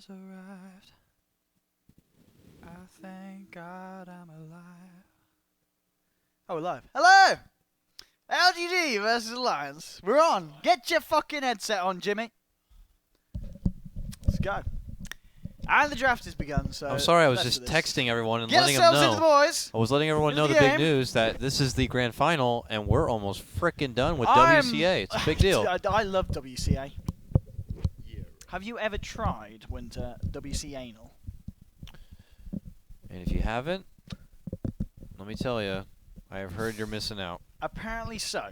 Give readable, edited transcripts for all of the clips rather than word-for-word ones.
has arrived. I thank God I'm alive. Oh, we're live. Hello! LGD versus Alliance. We're on. Get your fucking headset on, Jimmy. Let's go. And the draft has begun, so... I'm sorry, I was just texting everyone and letting them Get ourselves know. into the boys. I was letting everyone know the big news that this is the grand final, and we're almost frickin' done with WCA. It's a big deal. I love WCA. Have you ever tried Winter WCA anal? And if you haven't, let me tell you, I have heard you're missing out. Apparently so.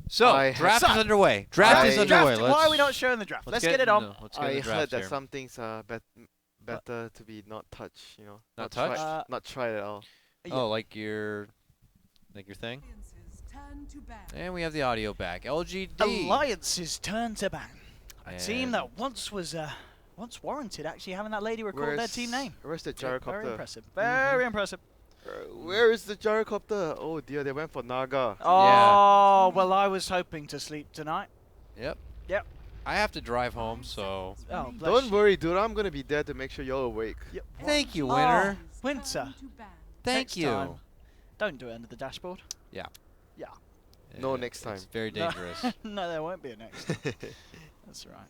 So, draft is underway. Draft is underway. Why are we not showing the draft? Let's get it on. I heard that some things are better to be not touched, you know. Not touched? Not tried at all. Oh, like your thing? And we have the audio back. LGD. Alliance's turn to ban. A team that once was once warranted actually having that lady record their team name. Where's the gyrocopter? Very impressive. Very impressive. Where is the gyrocopter? Oh dear, they went for Naga. Oh, yeah. Well, I was hoping to sleep tonight. Yep. Yep. I have to drive home, so... Oh, don't worry, dude. I'm going to be there to make sure you're awake. Yep. Thank you, Winter. Oh, Winter. Thank you. Time, don't do it under the dashboard. Yeah. Yeah. No, next time. It's very dangerous. No, there won't be a next time. That's right.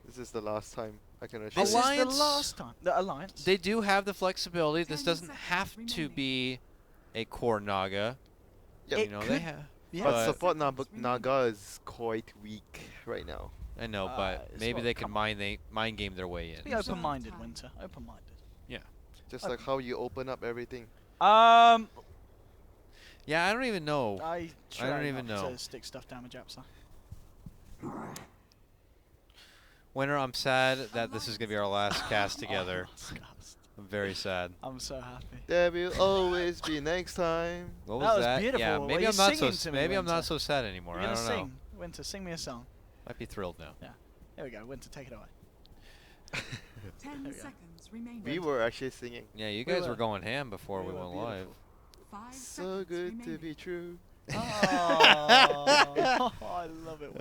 This is the last time, I can assure you. This is the last time. The Alliance. They do have the flexibility. This doesn't have to be a core Naga. Yep. You know, they have. Yeah. But support Naga is quite weak right now. I know, but maybe they can mind game their way in. Be open-minded, Winter. Open-minded. Yeah. Just like how you open up everything. Yeah, I don't even know. I don't even know. To stick stuff down my japsa. Winter, I'm sad that this is going to be our last cast together. I'm very sad. I'm so happy. There will always be next time. What was that? Beautiful. Yeah, maybe I'm not so sad anymore. You're I don't know. Winter, sing me a song. Might be thrilled now. Yeah. Here we go. Winter, take it away. 10 seconds remaining. We were actually singing. Yeah, you guys were going ham before we went live. So good to be true. Oh, I love it.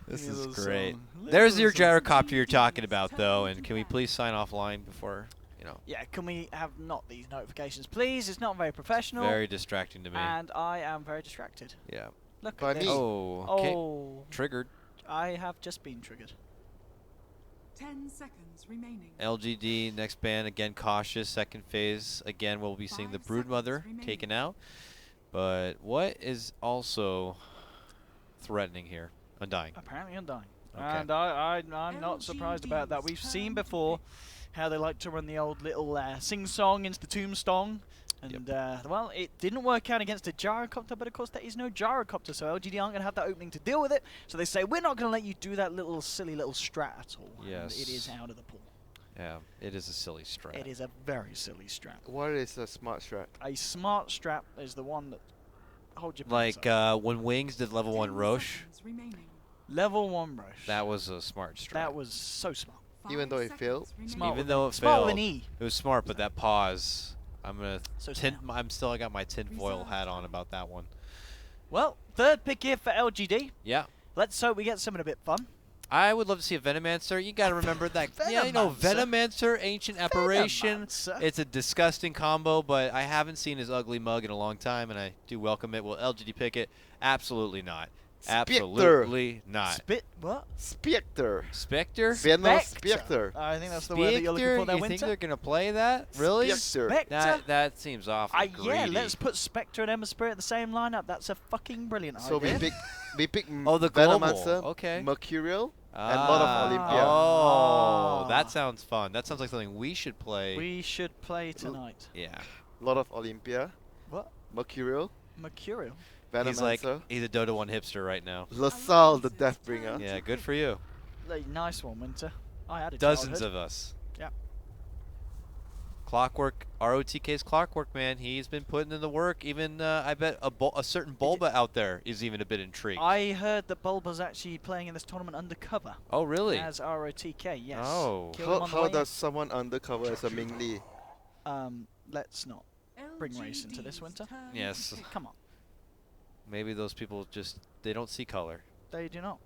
This is great. There's your gyrocopter you're talking about, though, and can we please sign offline before, you know? Yeah, can we have not these notifications, please? It's not very professional. Very distracting to me. And I am very distracted. Yeah. Look at this. Oh, okay. Triggered. I have just been triggered. 10 seconds remaining. LGD, next ban, again cautious, second phase. Again, we'll be seeing the Broodmother taken out. But what is also threatening here? Undying. Apparently Undying. Okay. And I'm not surprised about that. We've seen before how they like to run the old little sing-song into the tombstone. And, well, it didn't work out against a gyrocopter, but of course there is no gyrocopter, so LGD aren't going to have that opening to deal with it. So they say, we're not going to let you do that little silly little strat at all. Yes. And it is out of the pool. Yeah, it is a silly strat. It is a very silly strat. What is a smart strat? A smart strat is the one that holds your like when Wings did level 1 Roche. Level 1 Roche. That was a smart strat. That was so smart. Even though it failed? Smart. Even though it smart failed. with an E. It was smart, but that pause. I got my tinfoil hat on about that one. Well, third pick here for LGD. Yeah. Let's hope we get something a bit fun. I would love to see a Venomancer. You got to remember that. Yeah, you know, Venomancer, Ancient Apparition. It's a disgusting combo, but I haven't seen his ugly mug in a long time, and I do welcome it. Will LGD pick it? Absolutely not. Absolutely not. What? Spectre. Spectre? Venom Spectre. I think that's the word that you're looking for there, You Winter. think they're going to play that? Really? Spectre. That seems awfully greedy. Yeah, let's put Spectre and Emma Spirit in the same lineup. That's a fucking brilliant idea. So we pick the Venomancer, okay. Mercurial, and Lord of Olympia. Oh, that sounds fun. That sounds like something we should play. We should play tonight. Yeah. Lord of Olympia. What? Mercurial. Mercurial. Venomancer. He's a Dota 1 hipster right now. LaSalle, the Deathbringer. Yeah, good for you. Nice one, Winter. I had a Dozens childhood. of us. Yeah. Clockwork, ROTK's Clockwork, man. He's been putting in the work. Even, I bet, a certain Bulba out there is even a bit intrigued. I heard that Bulba's actually playing in this tournament undercover. Oh, really? As ROTK, yes. Oh. How does someone undercover as a Ming Li? Let's not bring race into this, Winter. Yes. Come on. Maybe those people they don't see color. They do not.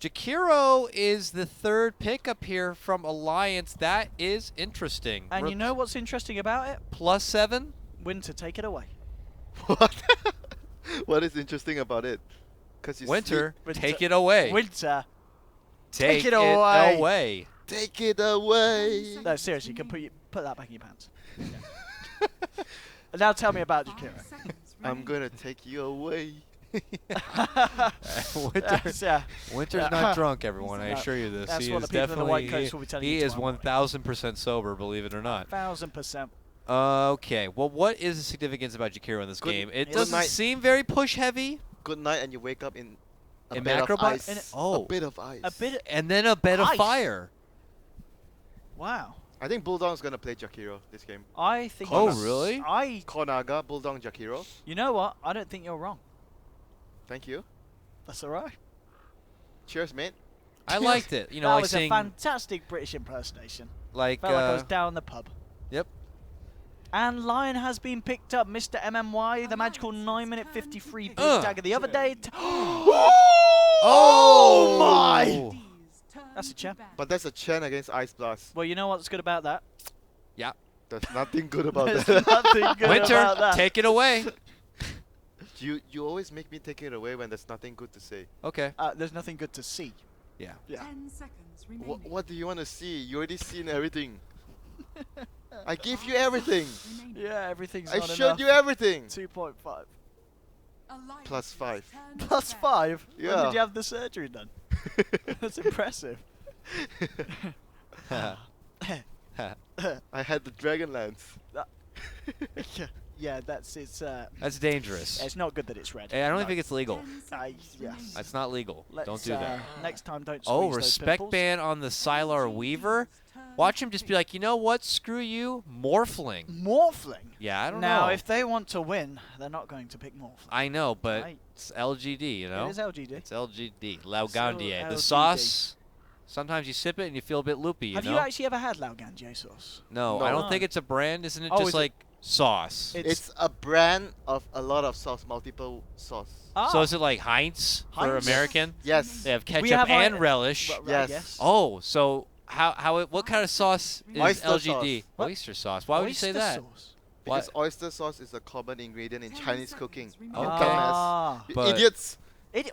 Jakiro is the third pickup here from Alliance. That is interesting. And you know what's interesting about it? +7? Winter, take it away. What? What is interesting about it? Because you Winter, Winter. take it away. Winter, Take it away. away. take it away. no, seriously, you can put that back in your pants. Yeah. And now tell me about 5 Jakiro. seconds I'm remaining. gonna take you away. Winter, Yeah. Winter's not drunk, everyone. I No, assure you this. that's He what is the people in the white definitely- coats will be telling He you is tomorrow. 1,000% sober, believe it or not. 1000%. Okay. Well, what is the significance about Jakiro in this Good- game? It good doesn't night. seem very push heavy. Good night, and you wake up in a In bed of Macrobot? ice. In it- Oh. A bit of ice. A bit. And then a bed of Ice. fire. Wow. I think Bulldog's gonna play Jakiro this game. I think. Oh, he's- really? Konaga, Bulldog, Jakiro. You know what? I don't think you're wrong. Thank you. That's all right. Cheers, mate. I liked it. You know, that like was seeing a fantastic British impersonation. like Felt like I was down the pub. Yep. And Lion has been picked up. Mr. MMY, the magical 9-minute 53 big Ugh. dagger the other day. Oh my! D's turn That's a to champ. bat. But that's a Chen against Ice Blast. Well, you know what's good about that? There's nothing good about There's that. nothing good Winter, about that. take it away. You always make me take it away when there's nothing good to say. Okay. There's nothing good to see. Yeah. Yeah. 10 seconds remaining. What do you want to see? You already seen everything. I gave you everything. Remaining. Yeah, everything's I not showed enough. you everything. 2.5. Alliance Plus 5. turn to Plus bat. 5? When Yeah. did you have the surgery done? That's impressive. I had the Dragon Lance. Yeah, that's That's dangerous. it's not good that it's red. Hey, I don't No. think it's legal. 10 I- seconds yes. remaining. That's not legal. Let's, Don't do that. Next time, don't Oh, squeeze those respect pimples. ban on the Sylar Weaver. Turn Watch him just to be like, you know what? Screw you, Morphling. Morphling. Yeah, I don't Now, know. if they want to win, they're not going to pick Morphling. I know, but Right. it's LGD, you know? It is LGD. It's LGD. Laugandier. The LGD. sauce, sometimes you sip it and you feel a bit loopy, you Have know? you actually ever had Laugandier sauce? No, No. I don't No. think it's a brand. Isn't it Oh, just is it- like sauce? It's a brand of a lot of sauce, multiple sauce. So is it like Heinz for Heinz? American? Yes. They have ketchup have our- and relish. Yes. Oh, so what kind of sauce is Oyster LGD? sauce. What? Oyster sauce. Why would you say Oyster that? Sauce. Because What? oyster sauce is a common ingredient in 10 Chinese seconds cooking. remaining. You Okay. Ah. You But- idiots.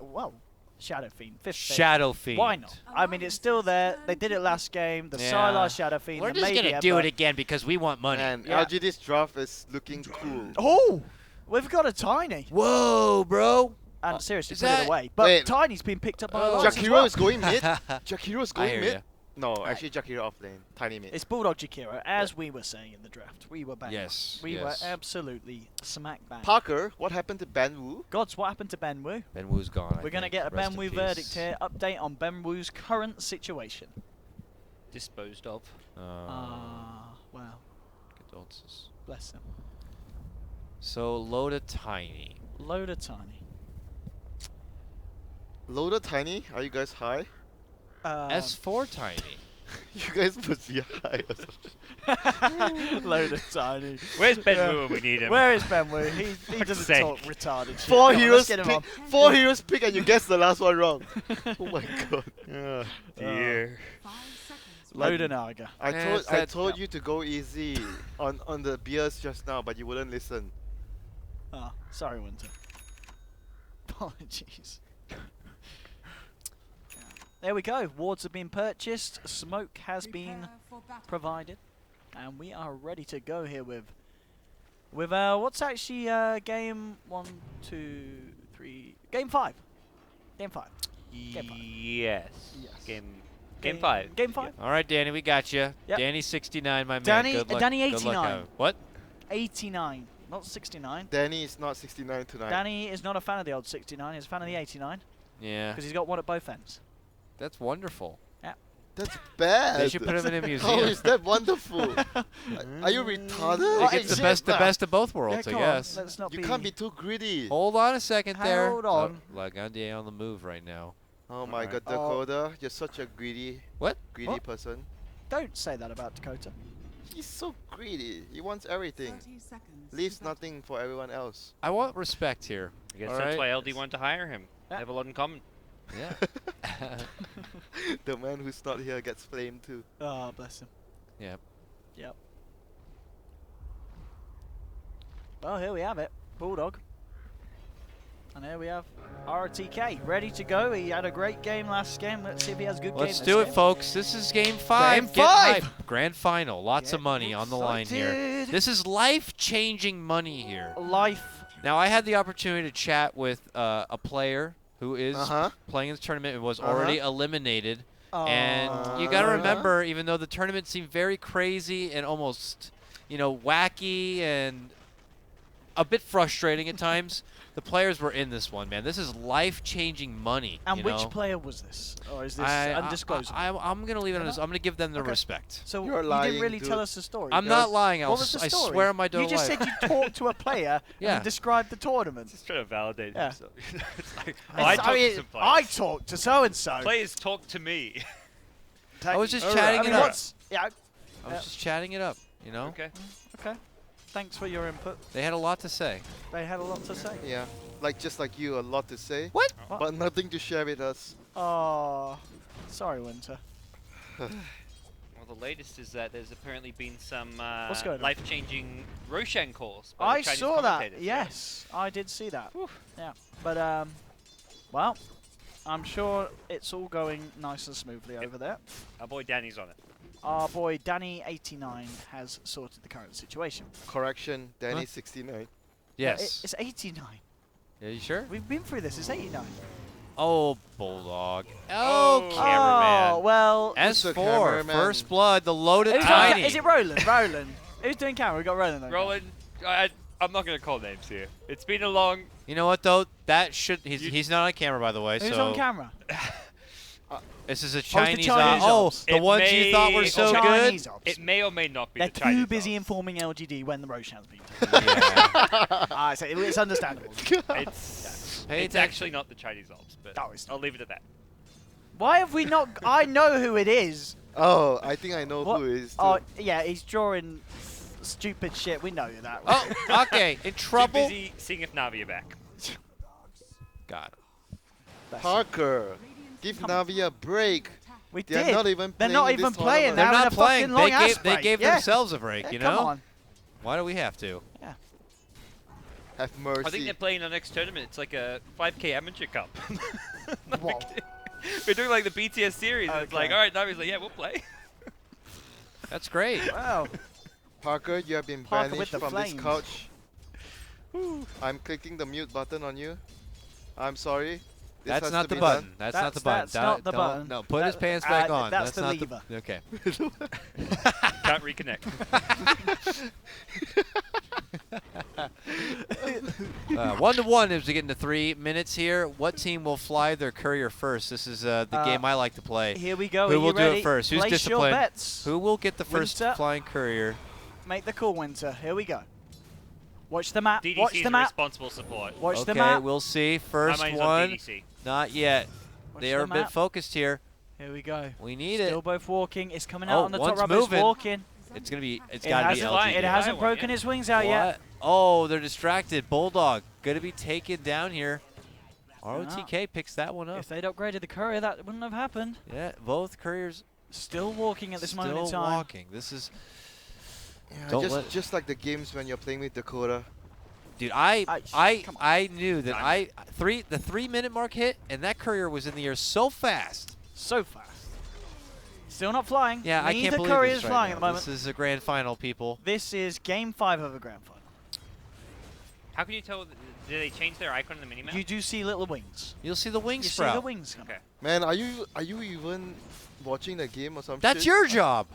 Well, Shadow Fiend. Fifth pick. Shadow Fiend. Why not? I mean, it's still there. They did it last game. The Yeah. Sylar Shadow Fiend. We're the just maybe gonna do ever. it again because we want money. And Yeah. LGD's draft is looking cool. Oh! We've got a Tiny. Whoa, bro! And seriously, is put that- it away. But Wait. Tiny's been picked up by Oh. Alliance as Jakiro well. is going mid. Jakiro is I going hear mid. ya. No, actually Jakiro off lane. Tiny mid. It's Bulldog Jakiro, as we were saying in the draft. We were bang. Yes, We yes. were absolutely smack bang. Parker, what happened to Banwoo? Gods, what happened to Ben Wu? Ben Wu's gone. I We're going to think. get a Rest Ben in Wu peace. verdict here. Update on Ben Wu's current situation. Disposed of. Well, Condolences. bless him. So Loda Tiny. Load of Tiny. Loader Tiny, are you guys high? S4 Tiny. You guys must be high or something. Load of Tiny. Where's Ben Yeah. Wu when we need him? Where is Ben Wu? He doesn't sake. talk retarded shit. Four Come on, heroes let's get him pick. on. 4 heroes pick and you guess the last one wrong. Oh my god. Yeah. Dear. 5 seconds Load remaining. of Naga. Yeah, it's I that- told you to go easy on the beers just now, but you wouldn't listen. Oh, sorry, Winter. Apologies. There we go. Wards have been purchased. Smoke has been Prepare for battle. provided, and we are ready to go here with what's actually game 1, 2, 3, game 5. Game 5. Game five. Yes. Yes. Game 5. Game 5. All right, Danny, we got you. Yep. Danny 69, my man. Danny- Good luck. Danny Good luck 89. out. What? 89, not 69. Danny is not 69 tonight. Danny is not a fan of the old 69. He's a fan of the 89 Yeah, because he's got one at both ends. that's wonderful. That's bad. They should put him in a How museum. is that wonderful? Are you retarded? They Why get is the it best, the that? best of both worlds, Yeah, I come on, guess. let's not You be. can't be too greedy. Hold on a second there. Hold on. Lagandier on the move right now. Oh my Alright. god, Dakota, you're such a greedy What? What? person. Don't say that about Dakota. He's so greedy. He wants everything. 30 seconds. Leaves to battle. nothing for everyone else. I want respect here. I guess All that's right. why LD wanted to hire him. Yeah. They have a lot in common. Yeah. The man who's not here gets flamed too. Oh, bless him. Yep. Yep. Well, here we have it. Bulldog. And here we have RTK ready to go. He had a great game last game. Let's see if he has a good game Let's this do it, game. folks. This is game 5. Game Get 5. hype. Grand final. Lots of Get money on the line here. excited. This is life-changing money here. Life. Now, I had the opportunity to chat with a player who is Uh-huh. playing in this tournament and was already eliminated. Oh. And you got to remember, even though the tournament seemed very crazy and almost, wacky and a bit frustrating at times, the players were in this one, man. This is life-changing money. And you which know? player was this? Or is this I'm undisclosable? going to leave it on this. I'm going to give them the Okay. respect. So You're you lying, didn't really dude. tell us the story. I'm Yes. not lying. What was the I story? swear on my You just life. said you talked to a player Yeah. and described the tournament. Just trying to validate Yeah. himself. It's like, oh, I talked to some players. I talked to so-and-so. Players talk to me. I was just Alright, chatting I mean, it up. yeah, I was just chatting it up, Okay. okay. Thanks for your input. They had a lot to say. They had a lot to say. Yeah, just like you, a lot to say. What? But nothing to share with us. Oh, sorry, Winter. Well, the latest is that there's apparently been some What's going on? life-changing Roshan calls by I the Chinese saw that. commentators. Yes, I did see that. Yeah, but well, I'm sure it's all going nice and smoothly over there. Our boy Danny's on it. Our boy Danny89 has sorted the current situation. Correction, Danny 69. Yes. It's 89. Are you sure? We've been through this. It's 89. Oh, Bulldog. Oh, Oh, Oh, cameraman. well. Mr. S4, cameraman. first blood, the loaded Who's doing tiny. is it Roland? Roland. Who's doing camera? We got Roland. on Roland, I'm not going to call names here. It's been a long... You know what, though? That should... He's not on camera, by the way. camera. Who's so on camera? This is a the Chinese... Chinese oh, ops. the It ones you thought were may- so good? Chinese ops. It may or may not be They're the Chinese too busy ops. informing LGD when the Roshan's been Yeah. so it's understandable. It's Pay it's attention. actually not the Chinese ops, but No, it's not. I'll leave it at that. Why have we not... I know who it is. Oh, I think I know What? who it is too. Oh, yeah, he's drawing stupid shit. We know that. Oh, okay. In Too trouble? busy seeing if Navi are back. Got it. That's- Parker, give Come Navi a break. we They're did. not even They're playing not in even this playing. tournament. They're They're having not a playing. fucking long They ass gave break. Yeah. themselves a break, Yeah, you come know? on. Why do we have to? Have mercy. I think they're playing our next tournament. It's like a 5K amateur cup. Whoa. We're doing like the BTS series. And it's like, Okay. all right, Navi's like, yeah, we'll play. That's great. Wow. Parker, you have been Parker banished with the from this flames. couch. I'm clicking the mute button on you. I'm sorry. This That's has not to the be button. done. That's not the button. That's not the Don't- button. No, put his That- pants back on. that's the not lever. Okay. Can't reconnect. 1-1 as we get into 3 minutes here. What team will fly their courier first? This is the game I like to play. Here we go. Who Are will you do it ready? first? Who's Place disciplined? Your bets. Who will get the first Winter. flying courier? Make the call, Winter. Here we go. Watch the map. DDC Watch is the map. responsible support. Watch Okay, the map. we'll see. My First money's one. on DDC. Not yet. Watch They are the a bit map. focused here. Here we go. We need Still it. both walking. It's coming Oh, out on the top one's rubber. It's moving. walking. It's got to be It LGD. hasn't LGD. broken Yeah. its wings out yet. What? Oh, they're distracted. Bulldog going to be taken down here. ROTK picks that one up. If they'd upgraded the courier, that wouldn't have happened. Yeah, both couriers Still walking at this still moment in time. walking. This is, Yeah, Don't let- just like the games when you're playing with Dakota. dude. Come on. I knew that Time. the 3-minute mark hit, and that courier was in the air so fast. So fast. Still not flying. Yeah, I can't Neither believe courier's this right flying now. at the moment. This is a grand final, people. This is game 5 of a grand final. How can you tell? Did they change their icon in the minimap? You do see little wings. You'll see the wing You see sprout. the wings coming. Okay. Man, are you even watching the game or something? That's your job.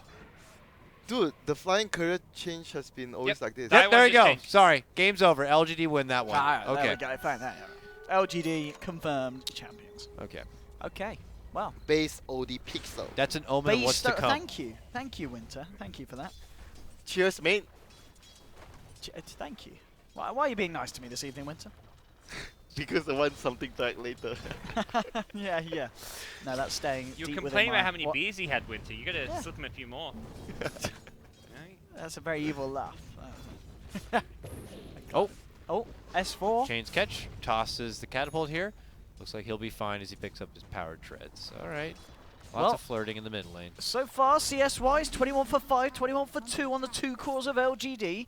Dude, the flying career change has been always Yep. like this. That Yep, there one you just go. changed. Sorry, game's over. LGD win that one. Ah, there Okay. we go. Found that. LGD confirmed champions. Okay. Okay. Well. Base OD pixel. That's an omen of what's to come. Thank you. Thank you, Winter. Thank you for that. Cheers, mate. Thank you. Why are you being nice to me this evening, Winter? Because I want something back later. yeah. No, that's staying You were deep within complaining my- about how many what- beers he had, Winter. You gotta Yeah. slip him a few more. Right? That's a very evil laugh. Oh, Oh, S4. chains catch. Tosses the catapult here. Looks like he'll be fine as he picks up his powered treads. All right. Lots Well, of flirting in the mid lane. So far, CS-wise, 21 for 5, 21 for 2 on the 2 cores of LGD.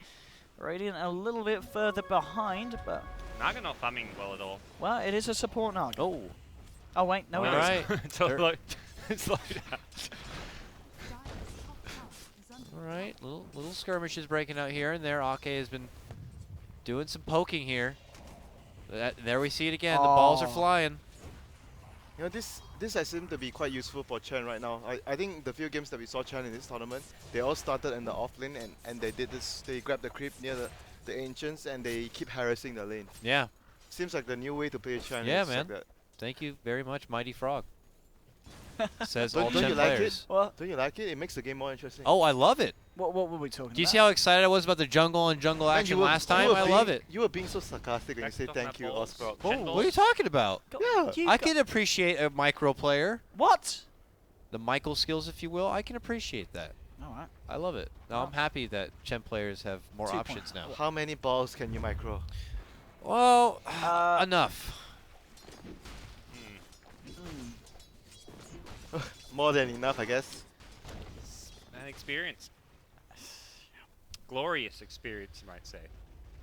Radiant a little bit further behind, but... Naga not farming well at all. Well, it is a support Naga. Oh. Oh, wait, no, All it isn't. right. It's all like, it's like that. All right. Little skirmishes breaking out here and there. Ake has been doing some poking here. There we see it again. The balls are Oh. flying. You know, this has seemed to be quite useful for Chen right now. I think the few games that we saw Chen in this tournament, they all started in the off lane and they did this. They grabbed the creep near the ancients and they keep harassing the lane. Yeah. Seems like the new way to play Chen. Yeah, is man. Like that. Thank you very much, Mighty Frog. Says Don't all you 10 like it? players. What? Don't you like it? It makes the game more interesting. Oh, I love it. What were we talking Do you about? see how excited I was about the jungle and jungle Man, action you last were time? I love it. You were being so sarcastic when you Next say off thank my you, balls. Osprog. Ten What are you talking about? Yeah. You I got- can appreciate a micro player. What? The Michael skills, if you will. I can appreciate that. All right. I love it. Now, I'm happy that Chen players have more 2 options now. How many balls can you micro? Well, Uh, enough. More than enough, I guess. An experience. Glorious experience, you might say.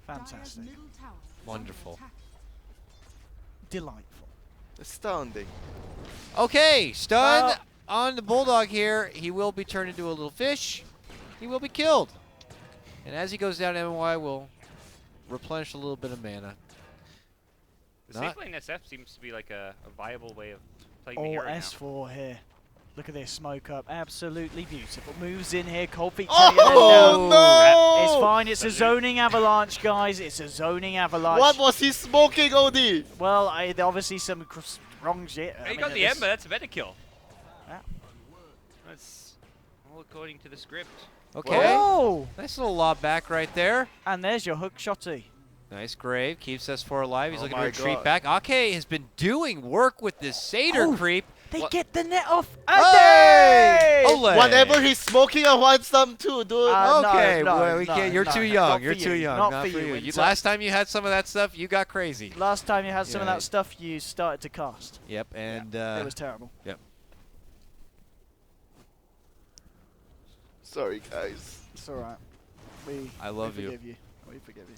Fantastic. Wonderful. Delightful. Astounding. Okay, stun Well- on the Bulldog here. He will be turned into a little fish. He will be killed. And as he goes down, MY will replenish a little bit of mana. The Not- safe lane SF seems to be like a viable way of playing the Oh, hero now. S4 here. Look at this smoke up. Absolutely beautiful. Moves in here. Cold feet Oh, taking it down. no! It's fine. It's a zoning avalanche, guys. It's a zoning avalanche. What was he smoking, OD? Well, obviously some wrong shit. I He mean, got the this- Ember, that's a better kill. Yeah. That's all according to the script. Okay. Oh! Nice little lob back right there. And there's your hook shotty. Nice grave. Keeps S4 alive. He's Oh looking to my retreat God. back. Ake has been doing work with this Satyr Oh. creep. They What? get the net off. Hey! Ade! Ole! Whatever he's smoking, I want some too, dude. No, Okay, no, well, we no, can't. You're no, too not young. for You're too you. young. Not Not for for you. you. It's, Last time you had some of that stuff, you got crazy. Last time you had some of Yeah. that stuff, you started to cast. Yep, and It was terrible. yep. Sorry, guys. It's all right. I love we you. forgive you. We forgive you.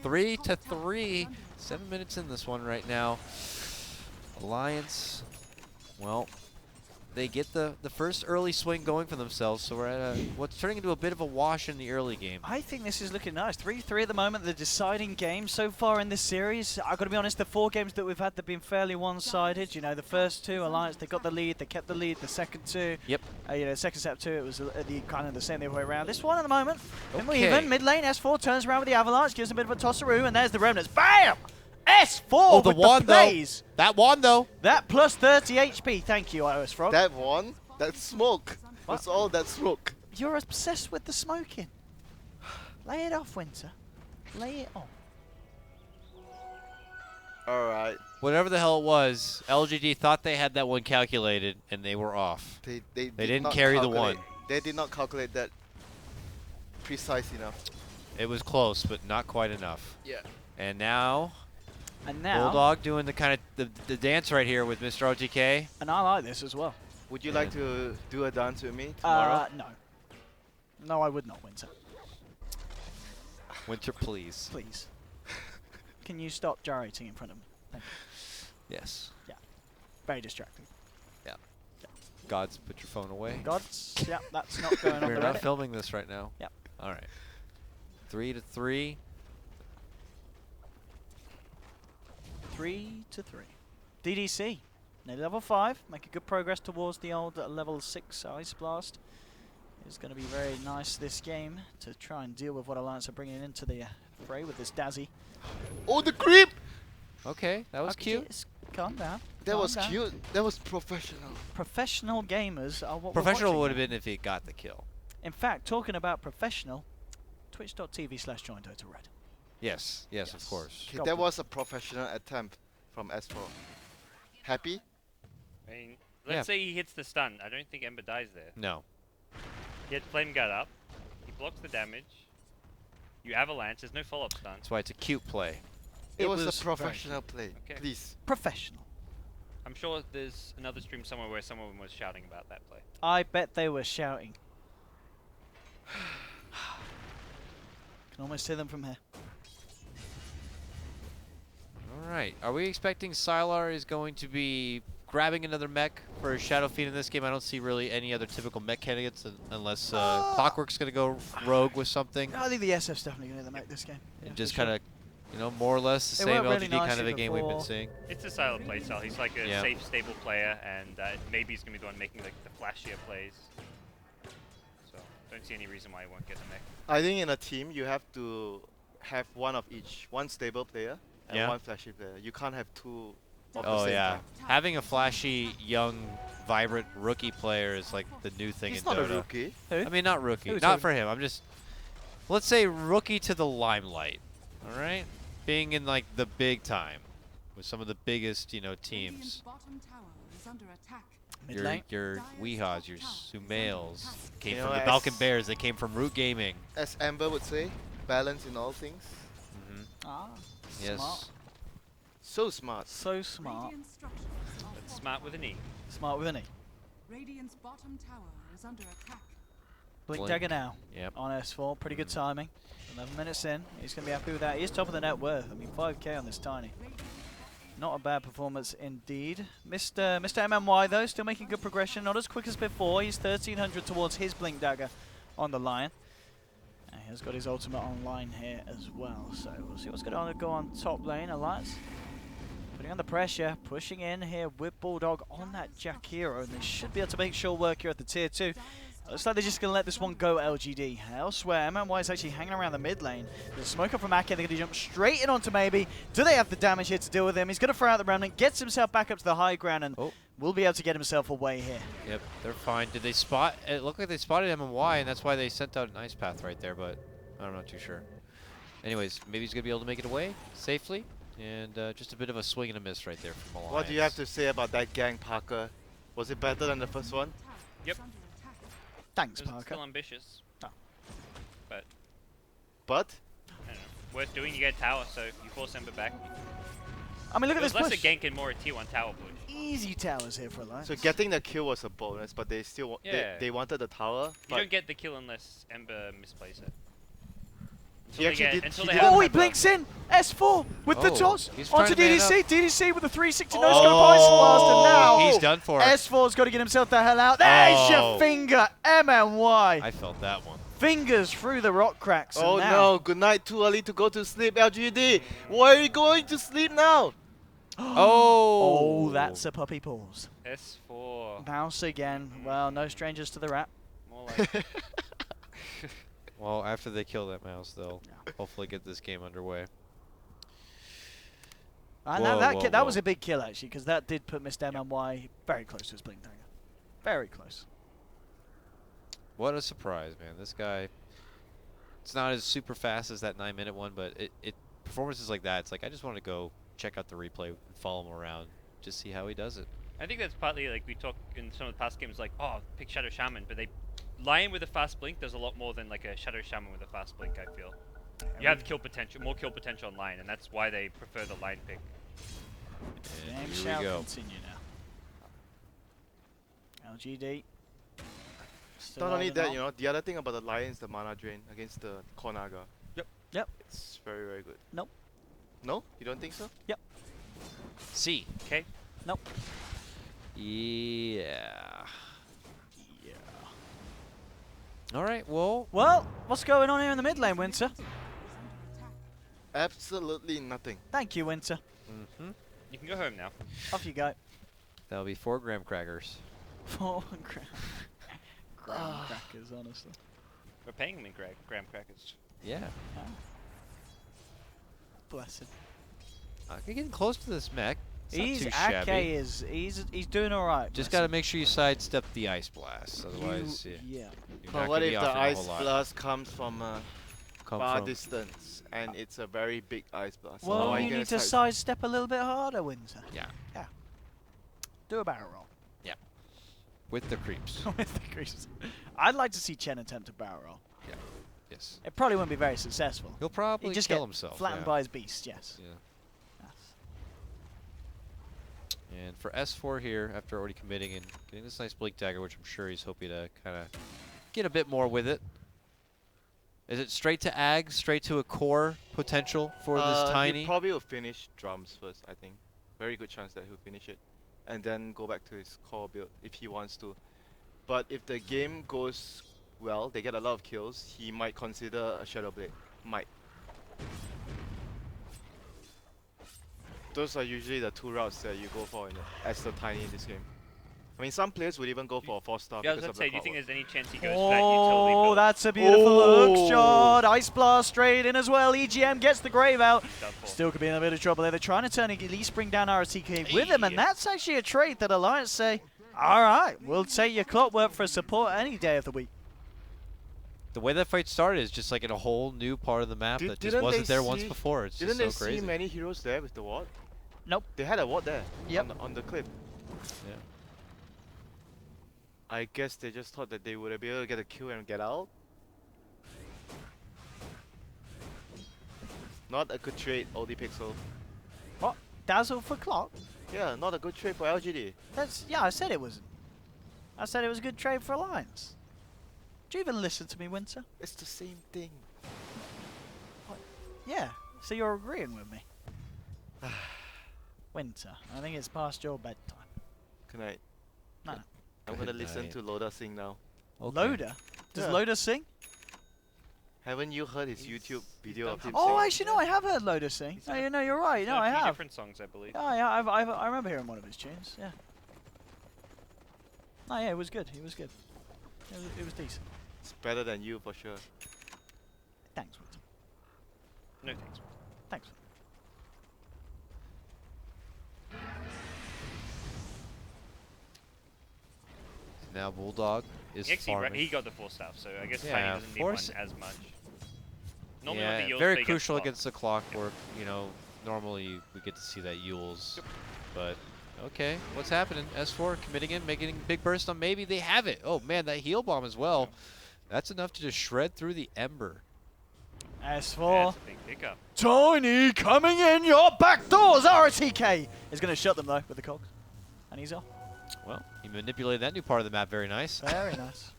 3-3. 7 minutes in this one right now. Alliance, well, they get the first early swing going for themselves, so we're at what's turning into a bit of a wash in the early game. I think this is looking nice. 3-3 at the moment, the deciding game so far in this series. I've got to be honest, the 4 games that we've had, they've been fairly one-sided. You know, the first 2, Alliance, they got the lead, they kept the lead. The second 2, Yep. you know, second set 2, it was the kind of the same the other way around. This one at the moment, Okay. even mid lane, S4 turns around with the Avalanche, gives a bit of a tosseroo, and there's the Remnants. Bam! S4 Oh, the with wand, the plays. though. That wand, though. That plus 30 HP. Thank you, iOS Frog. That one, that smoke. What? That's all that smoke. You're obsessed with the smoking. Lay it off, Winter. Lay it off. Alright. Whatever the hell it was, LGD thought they had that one calculated, and they were off. They didn't not carry the calculate- one. They did not calculate that precise enough. It was close, but not quite enough. Yeah. And now, And now, Bulldog doing the kind of the dance right here with Mr. OTK. and I like this as well. Would you like to do a dance with me tomorrow? No. No, I would not, Winter. Winter, please. Please. Can you stop gyrating in front of me? Thank you. Yes. Very distracting. Gods, put your phone away. Gods, yeah, that's not going on We're the not Reddit. filming this right now. Yep. All right. 3-3. 3-3. DDC. Nearly level 5. Making good progress towards the old level 6 Ice Blast. It's going to be very nice this game to try and deal with what Alliance are bringing into the fray with this Dazzy. Oh, the creep! Okay, that was Okay, cute. just calm down. That calm was down. cute. That was professional. Professional gamers are what we're Professional watching would have here. been if he got the kill. In fact, talking about professional, twitch.tv/joinDotaRed. Yes, yes, of course. Okay, God that bless. was a professional attempt from S4. Happy? I mean, let's Yeah. say he hits the stun. I don't think Ember dies there. No. He had Flame Guard up. He blocks the damage. You avalanche. There's no follow-up stun. That's why it's a cute play. It was a very professional play. Okay. Please. professional. I'm sure there's another stream somewhere where someone was shouting about that play. I bet they were shouting. Can almost hear them from here. All right. Are we expecting Sylar is going to be grabbing another mech for a Shadow Fiend in this game? I don't see really any other typical mech candidates unless Clockwork's going to go rogue with something. I think the SF's definitely going to make this game. Yeah, And just for sure. kind of, you know, more or less the It same worked LGD really kind of a nicely game we've been before. seeing. It's a silent playstyle. He's like a Yeah. safe, stable player, and maybe he's gonna be the one making like the flashier plays. So don't see any reason why he won't get the mech. I think in a team you have to have one of each. One stable player and Yeah. one flashy player. You can't have two of the Oh, same yeah. time. Having a flashy, young, vibrant rookie player is like the new thing He's in not Dota. a rookie. Who? I mean, not rookie. Who's Not who? for him. I'm just, let's say rookie to the limelight. All right? Being in like the big time with some of the biggest, you know, teams. Radiant's bottom tower is under attack. Mid Your lane. Weehaws, your Sumails came You from know, the Balkan as- Bears. They came from Root Gaming. As Amber would say, balance in all things. Hmm. Ah, Yes. smart. So smart. So smart. Radiant structures are That's fortified. smart with an E. Smart with an E. Radiant's bottom tower is under attack. Blink Blink. Dagger now Yep. on S4. Pretty good timing. 11 minutes in. He's going to be happy with that. He's top of the net worth. I mean, 5k on this tiny. Not a bad performance indeed. Mr. MMY, though, still making good progression. Not as quick as before. He's 1300 towards his Blink Dagger on the Lion. And he has got his ultimate online here as well. So we'll see what's going to go on top lane. Alliance putting on the pressure. Pushing in here with Bulldog on that Jack Hero. And they should be able to make sure work here at the tier 2. Looks like they're just going to let this one go, LGD. Elsewhere, MMY is actually hanging around the mid lane. There's a smoke up from Ake. They're going to jump straight in onto Maybe. Do they have the damage here to deal with him? He's going to throw out the remnant, gets himself back up to the high ground, and will be able to get himself away here. Yep, they're fine. Did they spot? It looked like they spotted MMY, and that's why they sent out an ice path right there, but I'm not too sure. Anyways, maybe he's going to be able to make it away safely, and just a bit of a swing and a miss right there from Alliance. What do you have to say about that gang, Parker? Was it better than the first one? Yep. Thanks, It was Parker. still ambitious. Oh. But But I don't know. Worth doing. You get tower, so you force Ember back. I mean, look It at was this less push. a gank and more a T1 tower push. Easy towers here for Alliance. so getting the kill was a bonus, but they still Yeah. they wanted the tower. You But don't get the kill unless Ember misplays it. He Until they actually get- did- until he they did have Oh, have he a- blinks in! S4 with the Oh, toss he's trying onto to man DDC. up. DDC with the 360 no scope ice blast, and now He's done for it. S4's got to get himself the hell out. There's Oh. your finger, MMY. I felt that one. Fingers through the rock cracks. Oh and now no, good night, too early to go to sleep, LGD. Why are you going to sleep now? Oh, that's a puppy pause. S4. Mouse again. Well, no strangers to the rap. More like Well, after they kill that mouse, they'll hopefully get this game underway. And Whoa, that, whoa, that was whoa. a big kill, actually, because that did put Mr. MMY very close to his Blink Dagger. Very close. What a surprise, man. This guy, it's not as super fast as that 9-minute one, but it performances like that, it's like I just want to go check out the replay and follow him around, just see how he does it. I think that's partly like we talked in some of the past games, like, oh, pick Shadow Shaman, but they Lion with a fast blink does a lot more than like a Shadow Shaman with a fast blink. I feel you have kill potential, more kill potential on Lion, and that's why they prefer the Lion pick. And Game here shall we go. continue now. LGD. Still Not only holding that, on. you know, the other thing about the Lion is the mana drain against the Konaga. Yep. It's very, very good. Nope. No? You don't think so? C. Okay. Nope. Yeah. Yeah. All right, well, Well, what's going on here in the mid lane, Winter? Absolutely nothing. Thank you, Winter. You can go home now. Off you go. that'll be 4 graham crackers. 4 graham crackers, honestly. We're paying them in graham crackers. Yeah. Bless him. You're getting close to this mech. It's not He's too Ake shabby. is he's doing all right. Just bless got to him. make sure you sidestep the ice blast, otherwise You- yeah, yeah. you're But not what gonna if be the offering a ice whole lot. blast comes from a Come far from- distance and it's a very big ice blast? How Well, are you gonna need to side- sidestep a little bit harder, Winter. Yeah, Do a barrel roll. with the creeps. With the creases. I'd like to see Chen attempt a barrel roll. Yes. It probably wouldn't be very successful. He'll probably He'd just kill get himself. flattened yeah. by his beast, yes. Yeah. And for S4 here, after already committing and getting this nice Blink Dagger, which I'm sure he's hoping to kind of get a bit more with it. Is it straight to Ag, straight to a core potential for this Tiny? He probably will finish drums first, I think. Very good chance that he'll finish it. And then go back to his core build if he wants to. But if the game goes well, they get a lot of kills, he might consider a Shadow Blade. Might. Those are usually the two routes that you go for as the Tiny in this game. I mean, some players would even go for a 4-star Yeah, I was because about of to say, the do you think clockwork. there's any chance he goes for that utility Oh, build? that's a beautiful hook Oh. shot. Ice Blast straight in as well. EGM gets the Grave out. Done for. Still could be in a bit of trouble there. They're trying to turn at least bring down RTK with him, and that's actually a trade that Alliance say, all right, we'll take your clockwork for support any day of the week. The way that fight started is just like in a whole new part of the map that just Didn't wasn't they there once see- before. It's Didn't just so they crazy. see many heroes there with the ward? Nope. They had a ward there. Yep. On the clip. Yeah. I guess they just thought that they would be able to get a kill and get out. Not a good trade, OD Pixel. What? Dazzle for clock? Yeah, not a good trade for LGD. Yeah, I said it wasn't. I said it was a good trade for Alliance. Do you even listen to me, Winter? It's the same thing. Yeah, so you're agreeing with me. Winter, I think it's past your bedtime. Good night. No. I'm gonna Good listen night. to Loda sing now. Okay. Loader? Does Yeah. Loader sing? Haven't you heard his YouTube video done of him Oh, sing? actually, no, I have heard Loader sing. He's No, done no, you're right. He's No, done a I few have. different songs, I believe. Yeah, I remember hearing one of his tunes. Yeah. No, yeah, it was good. It was good. It was decent. It's better than you for sure. Thanks, Winter. No thanks. Thanks. Now Bulldog is He actually farming. he got the 4 staff, so I guess Yeah, Tiny doesn't need one force- as much. Normally with the Yeah, Yules, very they get crucial blocked. against the clockwork. You know, normally we get to see that Yules, but okay, what's happening? S4 committing in, making a big burst on maybe they have it. Oh man, that heal bomb as well. That's enough to just shred through the Ember. S4. That's a big pickup. Tiny coming in your back doors. RTK is going to shut them though with the cogs. And he's off. Well, he manipulated that new part of the map very nice. Very nice.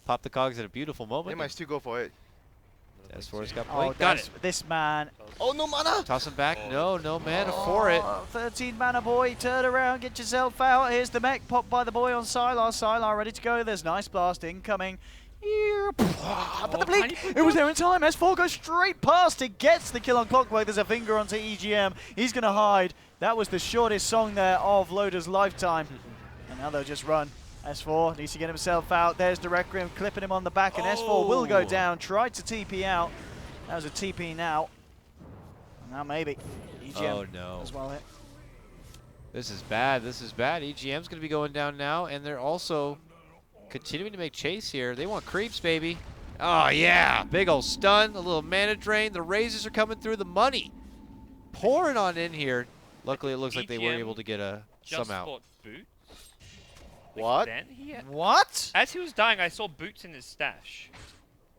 Pop the cogs at a beautiful They moment. might still go for it. S4's got Oh, Blink. Got it. this man. Oh, no mana! Toss him back. Oh. No mana for it. 13 mana boy, turn around, get yourself out. Here's the mech, popped by the boy on Sylar. Sylar ready to go. There's nice blast incoming. But the blink, Tiny it was there in time. S4 goes straight past it, gets the kill on Clockwork. There's a finger onto EGM. He's going to hide. That was the shortest song there of Loader's lifetime. And now they'll just run. S4 needs to get himself out. There's the Requiem clipping him on the back, and S4 will go Oh. down. Tried to TP out. That was a TP now. Now maybe. EGM Oh no. as well hit. This is bad. This is bad. EGM's going to be going down now, and they're also continuing to make chase here. They want creeps, baby. Oh, yeah. Big old stun, a little mana drain. The raises are coming through. The money pouring on in here. Luckily, it looks like they were EGM able to get Just some out. bought boots. Like What? Then he had, What? as he was dying, I saw boots in his stash.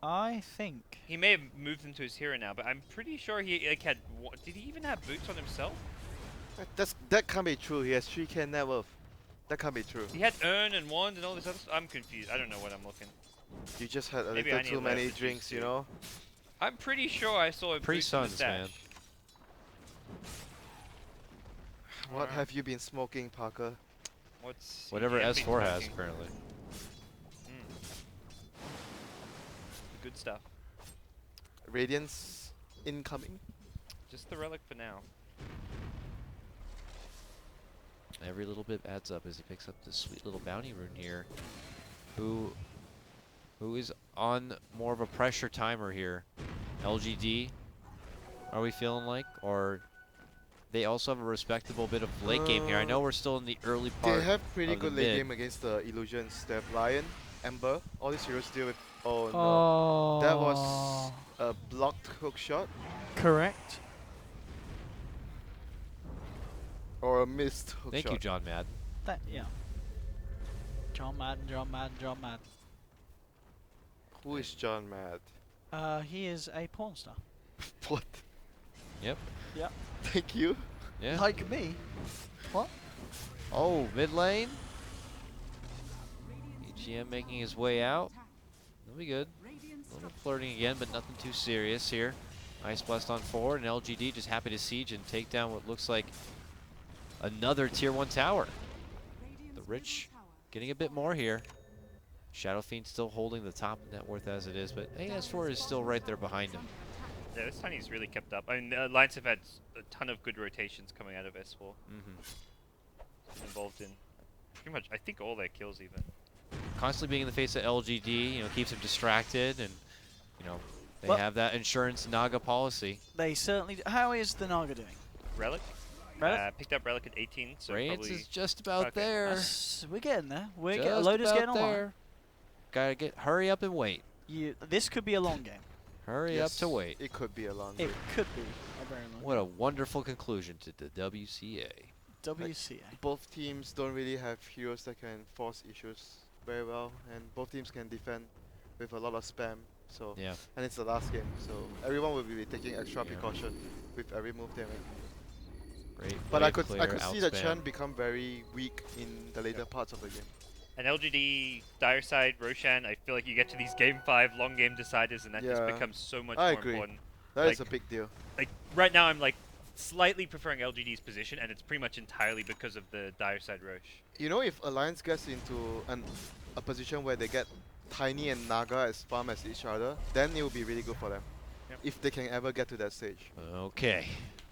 I think. He may have moved them to his hero now, but I'm pretty sure he like had. Did he even have boots on himself? That can't be true. He has 3k net worth. That can't be true. He had urn and wand and all this other stuff. I'm confused. I don't know what I'm looking. You just had a Maybe I little need too many less drinks, you too. know? I'm pretty sure I saw a boots in his Pre-suns, stash. man. What have you been smoking, Parker? What's Whatever EGM been S4 has, smoking? apparently. Good stuff. Radiance incoming. Just the relic for now. Every little bit adds up as he picks up this sweet little bounty rune here. Who is on more of a pressure timer here? LGD, are we feeling like? Or they also have a respectable bit of late game here. I know we're still in the early part. They have pretty of the good late mid. game against the illusions. They have Lion, Ember, all these heroes deal with. Oh no. Oh. That was a blocked hook shot correct. or a missed hook Thank shot. you, John Madden. That yeah. John Madden, John Madden, John Madden. Who is John Mad? He is a porn star. What? Yep. Yeah. Thank you. Yeah. Like me. What? Oh, mid lane. EGM making his way out. That'll be good. A little bit flirting again, but nothing too serious here. Ice Blast on forward, and LGD just happy to siege and take down what looks like another tier 1 tower. The Rich getting a bit more here. Shadow Fiend still holding the top net worth as it is, but AS4 is still right there behind him. Yeah, this Tiny's really kept up. I mean, the Alliance have had a ton of good rotations coming out of S4. Involved in pretty much, I think, all their kills even. Constantly being in the face of LGD, you know, keeps him distracted, and you know they have that insurance Naga policy. They certainly do. How is the Naga doing? Relic? Relic? Picked up Relic at 18, so Radiance probably is just about there. We're getting there. Just Loader's about getting on. there. Gotta hurry up and wait. This could be a long game. Hurry up to wait. It could be a long It game. could be a very long What a wonderful conclusion to the WCA. WCA. Both teams don't really have heroes that can force issues very well, and both teams can defend with a lot of spam. So Yeah. and it's the last game, so everyone will be taking extra precaution with every move they make. Great. But wave I could clear, see the outspam. Chen become very weak in the later parts of the game. And LGD, dire side, Roshan, I feel like you get to these game 5 long game deciders and that just Yeah. becomes so much I more agree. important. That is Like- a big deal. Like right now I'm like slightly preferring LGD's position and it's pretty much entirely because of the dire side Rosh. You know, if Alliance gets into a position where they get Tiny and Naga as farm as each other, then it will be really good for them. Yep. If they can ever get to that stage. Okay.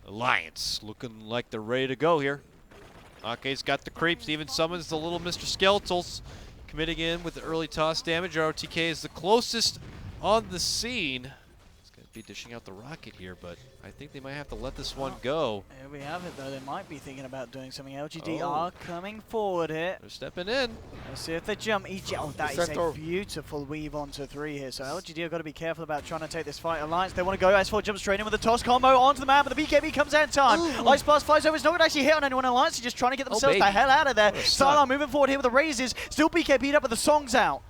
Alliance looking like they're ready to go here. Ake's got the creeps, even summons the little Mr. Skeletals. Committing in with the early toss damage. ROTK is the closest on the scene. He's going to be dishing out the rocket here, but I think they might have to let this one go. Here we have it, though. They might be thinking about doing something. LGD Oh. are coming forward here. They're stepping in. Let's see if they jump each. Oh, that is a Centaur. beautiful weave onto 3 here. So LGD have got to be careful about trying to take this fight. Alliance, they want to go. S4 jumps straight in with a toss combo onto the man, but the BKB comes out in time. Ice Blast flies over. It's not going to actually hit on anyone. Alliance is just trying to get themselves the baby. hell out of there. What a suck. Starlar moving forward here with the raises. Still BKB'd up, but the song's out.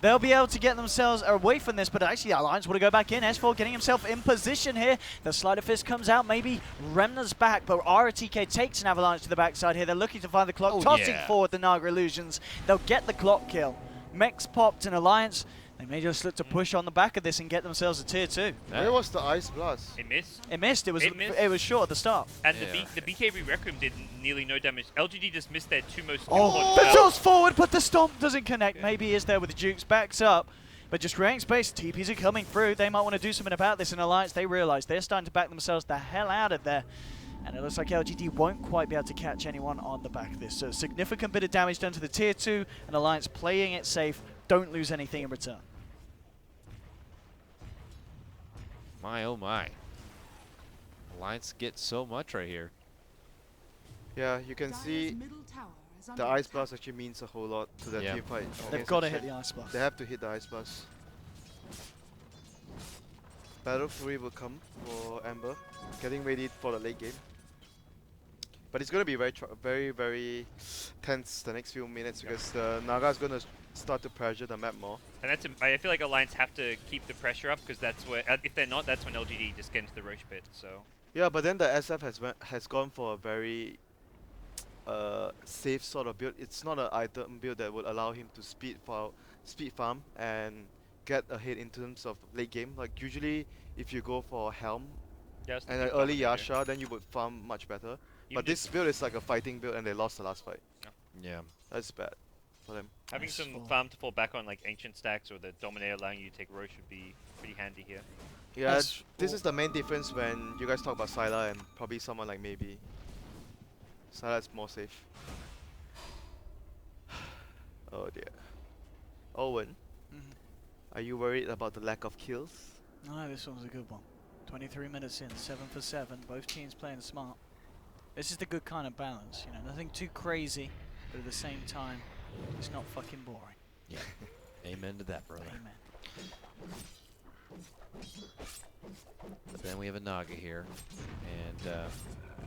They'll be able to get themselves away from this, but actually Alliance want to go back in. S4 getting himself in position here. The Slider Fist comes out, maybe Remna's back, but ROTK takes an Avalanche to the backside here. They're looking to find the clock, tossing forward the Naga Illusions. They'll get the clock kill. Mech's popped and Alliance, they may just look to push on the back of this and get themselves a tier 2. Where was the Ice Blast? It missed. It missed. It was short at the start. And Yeah. the BKB Requiem did nearly no damage. LGD just missed their 2 most Oh, important the spells. toss forward, but the stomp doesn't connect. Yeah. Maybe he is there with the Jukes, backs up. But just creating space, TPs are coming through. They might want to do something about this in Alliance. They realize they're starting to back themselves the hell out of there. And it looks like LGD won't quite be able to catch anyone on the back of this. So a significant bit of damage done to the tier 2, and Alliance playing it safe. Don't lose anything in return. My, oh my. Alliance gets so much right here. Yeah, you can Dire's see middle tower is under the Ice attack. Blast actually means a whole lot to that Yeah. team fight. They've against got to the hit Chen. the Ice Blast. They have to hit the Ice Blast. Battle Fury will come for Amber, getting ready for the late game. But it's going to be very tense the next few minutes because the Naga is going to start to pressure the map more. And that's I feel like Alliance have to keep the pressure up because that's where if they're not, that's when LGD just get into the Roche pit. So Yeah, but then the SF has gone for a very safe sort of build. It's not an item build that would allow him to speed farm and get ahead in terms of late game. Like usually, if you go for Helm yeah, it's the and big an early problem here. Yasha, then you would farm much better. Even But this build is like a fighting build, and they lost the last fight. Yeah. That's bad for them. having Nice some fall. farm to fall back on like ancient stacks or the Dominator allowing you to take Roche would be pretty handy here. Yeah, Nice this fall. is the main difference when you guys talk about Syla and probably someone like maybe. Syla is more safe. Oh dear. Owen, are you worried about the lack of kills? No, this one's a good one. 23 minutes in, 7 for 7. Both teams playing smart. This is the good kind of balance, you know, nothing too crazy, but at the same time, it's not fucking boring. Yeah. Amen to that, brother. Amen. But then we have a Naga here, and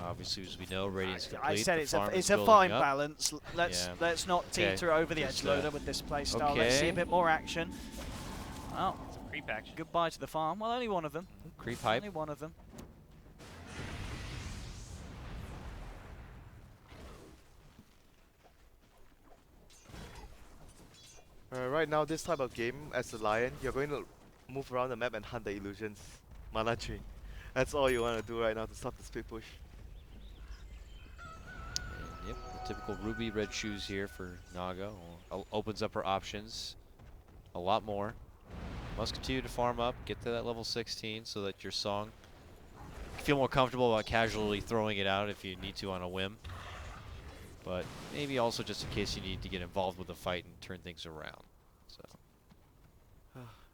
obviously, as we know, Radiance complete. I said the it's farm a is it's a building fine up. balance. Yeah. Let's not Okay. teeter over the edge Just, loader with this play style. Let's see a okay. bit more action. Oh, Some creep action. goodbye to the farm. Well, only one of them. Creep hype. Only one of them. right now, this type of game, as a Lion, you're going to move around the map and hunt the illusions. Mana tree. That's all you want to do right now to stop the split push. And yep, the typical Ruby red shoes here for Naga. Opens up her options a lot more. Must continue to farm up, get to that level 16 so that your song feel more comfortable about casually throwing it out if you need to on a whim. But maybe also just in case you need to get involved with the fight and turn things around. So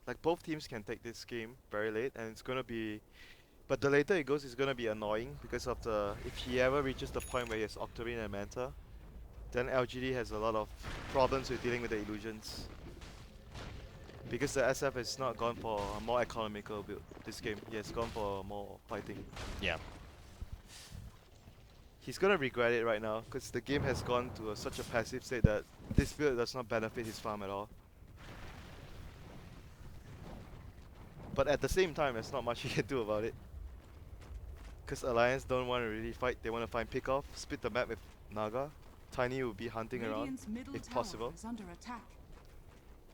Like both teams can take this game very late, and it's gonna be. But the later it goes, it's gonna be annoying because of the. If he ever reaches the point where he has Octarine and Manta, then LGD has a lot of problems with dealing with the illusions. Because the SF has not gone for a more economical build this game. He has gone for more fighting. yeah, He's gonna regret it right now because the game has gone to such a passive state that this build does not benefit his farm at all. But at the same time, there's not much he can do about it. Because Alliance don't want to really fight, they want to find pick off, split the map with Naga. Tiny will be hunting around Radiant's middle if tower possible. is under attack.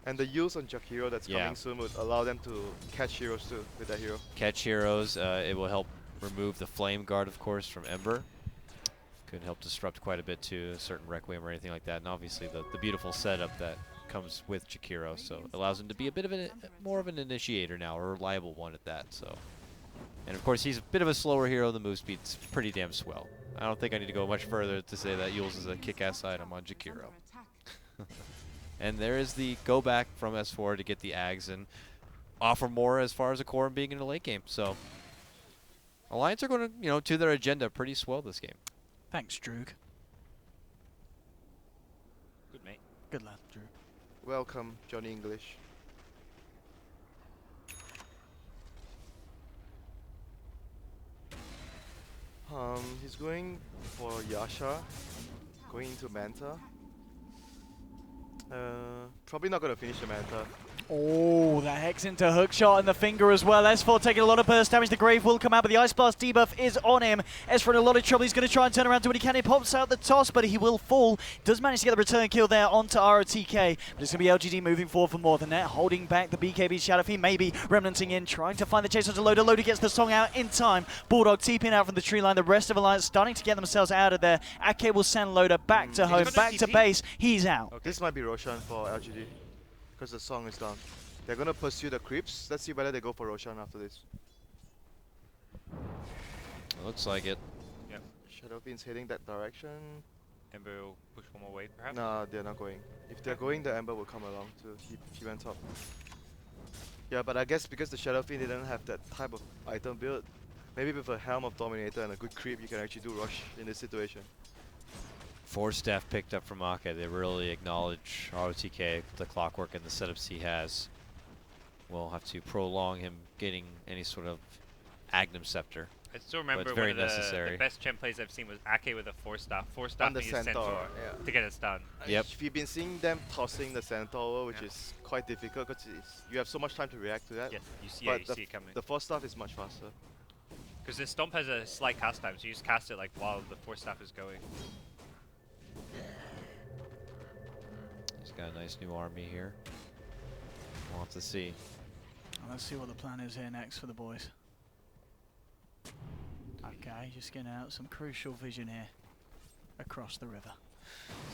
And the use on Jakiro that's coming soon would allow them to catch heroes too with that hero. catch heroes. It will help remove the flame guard, of course, from Ember. Could help disrupt quite a bit too, a certain Requiem or anything like that. And obviously the beautiful setup that comes with Jakiro, so it allows him to be a bit of more of an initiator now, a reliable one at that. So, and of course he's a bit of a slower hero. The move speed's pretty damn swell. I don't think I need to go much further to say that Yules is a kick-ass item on Jakiro. Under attack. And there is the go back from S4 to get the Ags and offer more as far as a core and being in the late game. So Alliance are going to, to their agenda pretty swell this game. Thanks, Droog. Good mate. Good lad, Droog. Welcome, Johnny English. He's going for Yasha, going into Manta. Probably not gonna finish the Manta. Oh, that Hex into hookshot and the finger as well. S4 taking a lot of burst damage. The Grave will come out, but the Ice Blast debuff is on him. S4 in a lot of trouble. He's going to try and turn around to what he can. He pops out the toss, but he will fall. Does manage to get the return kill there onto ROTK. But it's going to be LGD moving forward for more than that. Holding back the BKB Shadow Fiend, maybe remnanting in, trying to find the chase onto Loader. Loader gets the song out in time. Bulldog TPing out from the tree line. The rest of Alliance starting to get themselves out of there. Ake will send Loader back to home, back to base. He's out. Okay. This might be Roshan for LGD, because the song is down. They're gonna pursue the creeps. Let's see whether they go for Roshan after this. Looks like it. Yep. Shadow Fiend's heading that direction. Ember will push one more wave, perhaps. Nah, they're not going. If they're going, the Ember will come along too. He went top. Yeah, but I guess because the Shadow Fiend didn't have that type of item build, maybe with a Helm of Dominator and a good creep, you can actually do rush in this situation. 4 staff picked up from Ake. They really acknowledge ROTK, the clockwork and the setups he has. We'll have to prolong him getting any sort of Agnum Scepter. I still remember it's one very of necessary. the best champ plays I've seen was Ake with a 4-staff. 4-staff On the and his Centaur, Centaur yeah. to get it stun. Yep. We've been seeing them tossing the Centaur, which Yeah. is quite difficult because you have so much time to react to that. Yes, you see, But you see it coming. The 4-staff is much faster. Because the Stomp has a slight cast time, so you just cast it like while the 4-staff is going. He's got a nice new army here. We'll have to see. Let's see what the plan is here next for the boys. Okay, just getting out some crucial vision here across the river.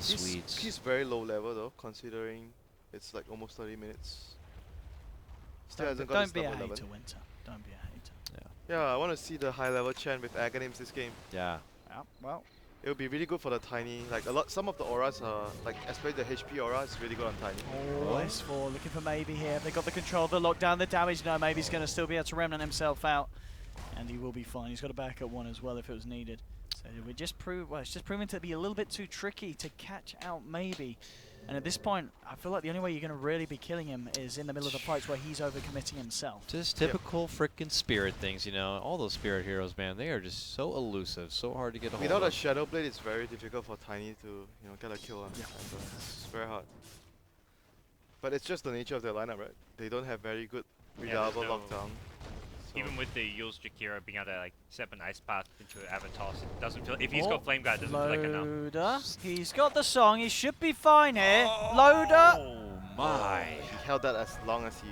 Swedes. He's very low level though, considering it's like almost 30 minutes. Still hasn't got Don't his be a level 11. hater, Winter. Don't be a hater. Yeah, I want to see the high level Chen with Aghanims this game. Yeah. Yeah, well, It would be really good for the Tiny. Like some of the auras are like, especially the HP aura is really good on Tiny. oh, S4 looking for maybe here. They got the control, the lockdown, the damage. No, maybe's going to still be able to remnant himself out, and he will be fine. He's got a backup one as well if it was needed. So we just it's just proving to be a little bit too tricky to catch out maybe. And at this point, I feel like the only way you're going to really be killing him is in the middle of the fights where he's overcommitting himself. Just typical frickin' spirit things, All those spirit heroes, man, they are just so elusive, so hard to get a hold Without a of. Shadow Blade, it's very difficult for Tiny to get a kill on. Yeah. It's very hard. But it's just the nature of their lineup, right? They don't have very good reliable no- lockdown. So Even with the Yules Jakiro being able to like set up an ice path into an avatar, it doesn't feel. If he's got Flame Guard, it doesn't feel like enough. Loader, he's got the song. He should be fine here. Loader. Oh my. He held that as long as he.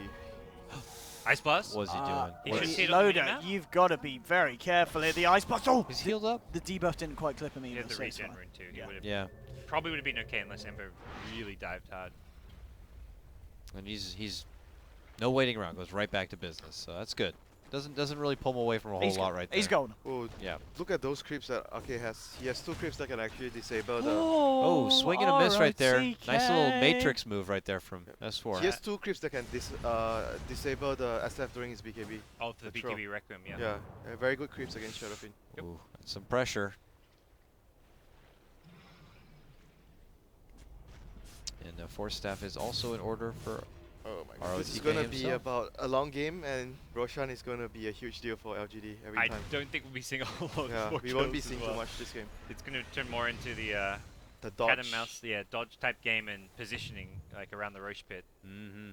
Ice Blast? What was he doing? He What should is- see it on the Loader, minimap. you've got to be very careful here. The ice blast. Oh, He's healed up? the debuff didn't quite clip him He either. had the so it's regen fine. rune too. He Yeah. would have Yeah. probably would have been okay unless Ember really dived hard. And he's no waiting around. Goes right back to business. So that's good. Doesn't really pull him away from a whole He's lot go- right there. He's golden. Oh, Yeah. look at those creeps that Arcade has. He has 2 creeps that can actually disable the. Oh, swing and a miss right there. ROTK. Nice little matrix move right there from S4. He has 2 creeps that can disable the SF during his BKB. Oh, for the Patrol. BKB Requiem, yeah. Yeah, very good creeps against Shadowfiend. Yep. Ooh, and some pressure. And Force Staff is also in order for Oh my god. This is ROTK gonna be himself. about a long game, and Roshan is gonna be a huge deal for LGD every I time. don't think we'll be seeing a whole lot Yeah, more we won't be kills as seeing well. too much this game. It's going to turn more into the The cat dodge. and mouse, dodge type game and positioning like around the Roche pit. Mm-hmm.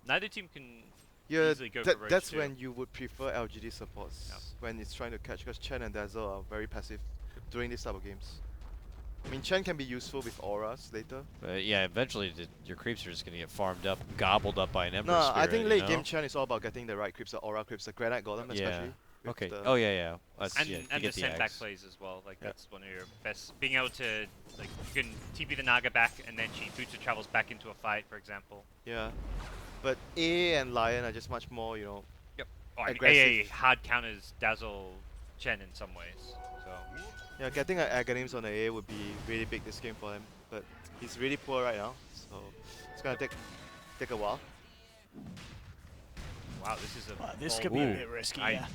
Neither team can Yeah, easily go for Roche that's too. when you would prefer LGD supports Yeah. when it's trying to catch, because Chen and Dazzle are very passive during this type of games. I mean, Chen can be useful with auras later. Yeah, eventually your creeps are just going to get farmed up, gobbled up by an Ember No, Spirit. I think you late know? game Chen is all about getting the right creeps, the aura creeps, the Granite Golem Yeah. especially. with Okay. the- Oh, yeah. That's, And, yeah, to and the get the send back Axe. plays as well. Like Yeah. that's one of your best. Being able to like you can TP the Naga back and then she boots or travels back into a fight, for example. Yeah. But A and Lion are just much more, Oh, I mean, Aggressive. AA hard counters Dazzle Chen in some ways. So yeah, getting an Aghanims on the A would be really big this game for him. But he's really poor right now, so it's gonna take a while. wow, this is a Well, this bold could be a move. bit risky, I- yeah.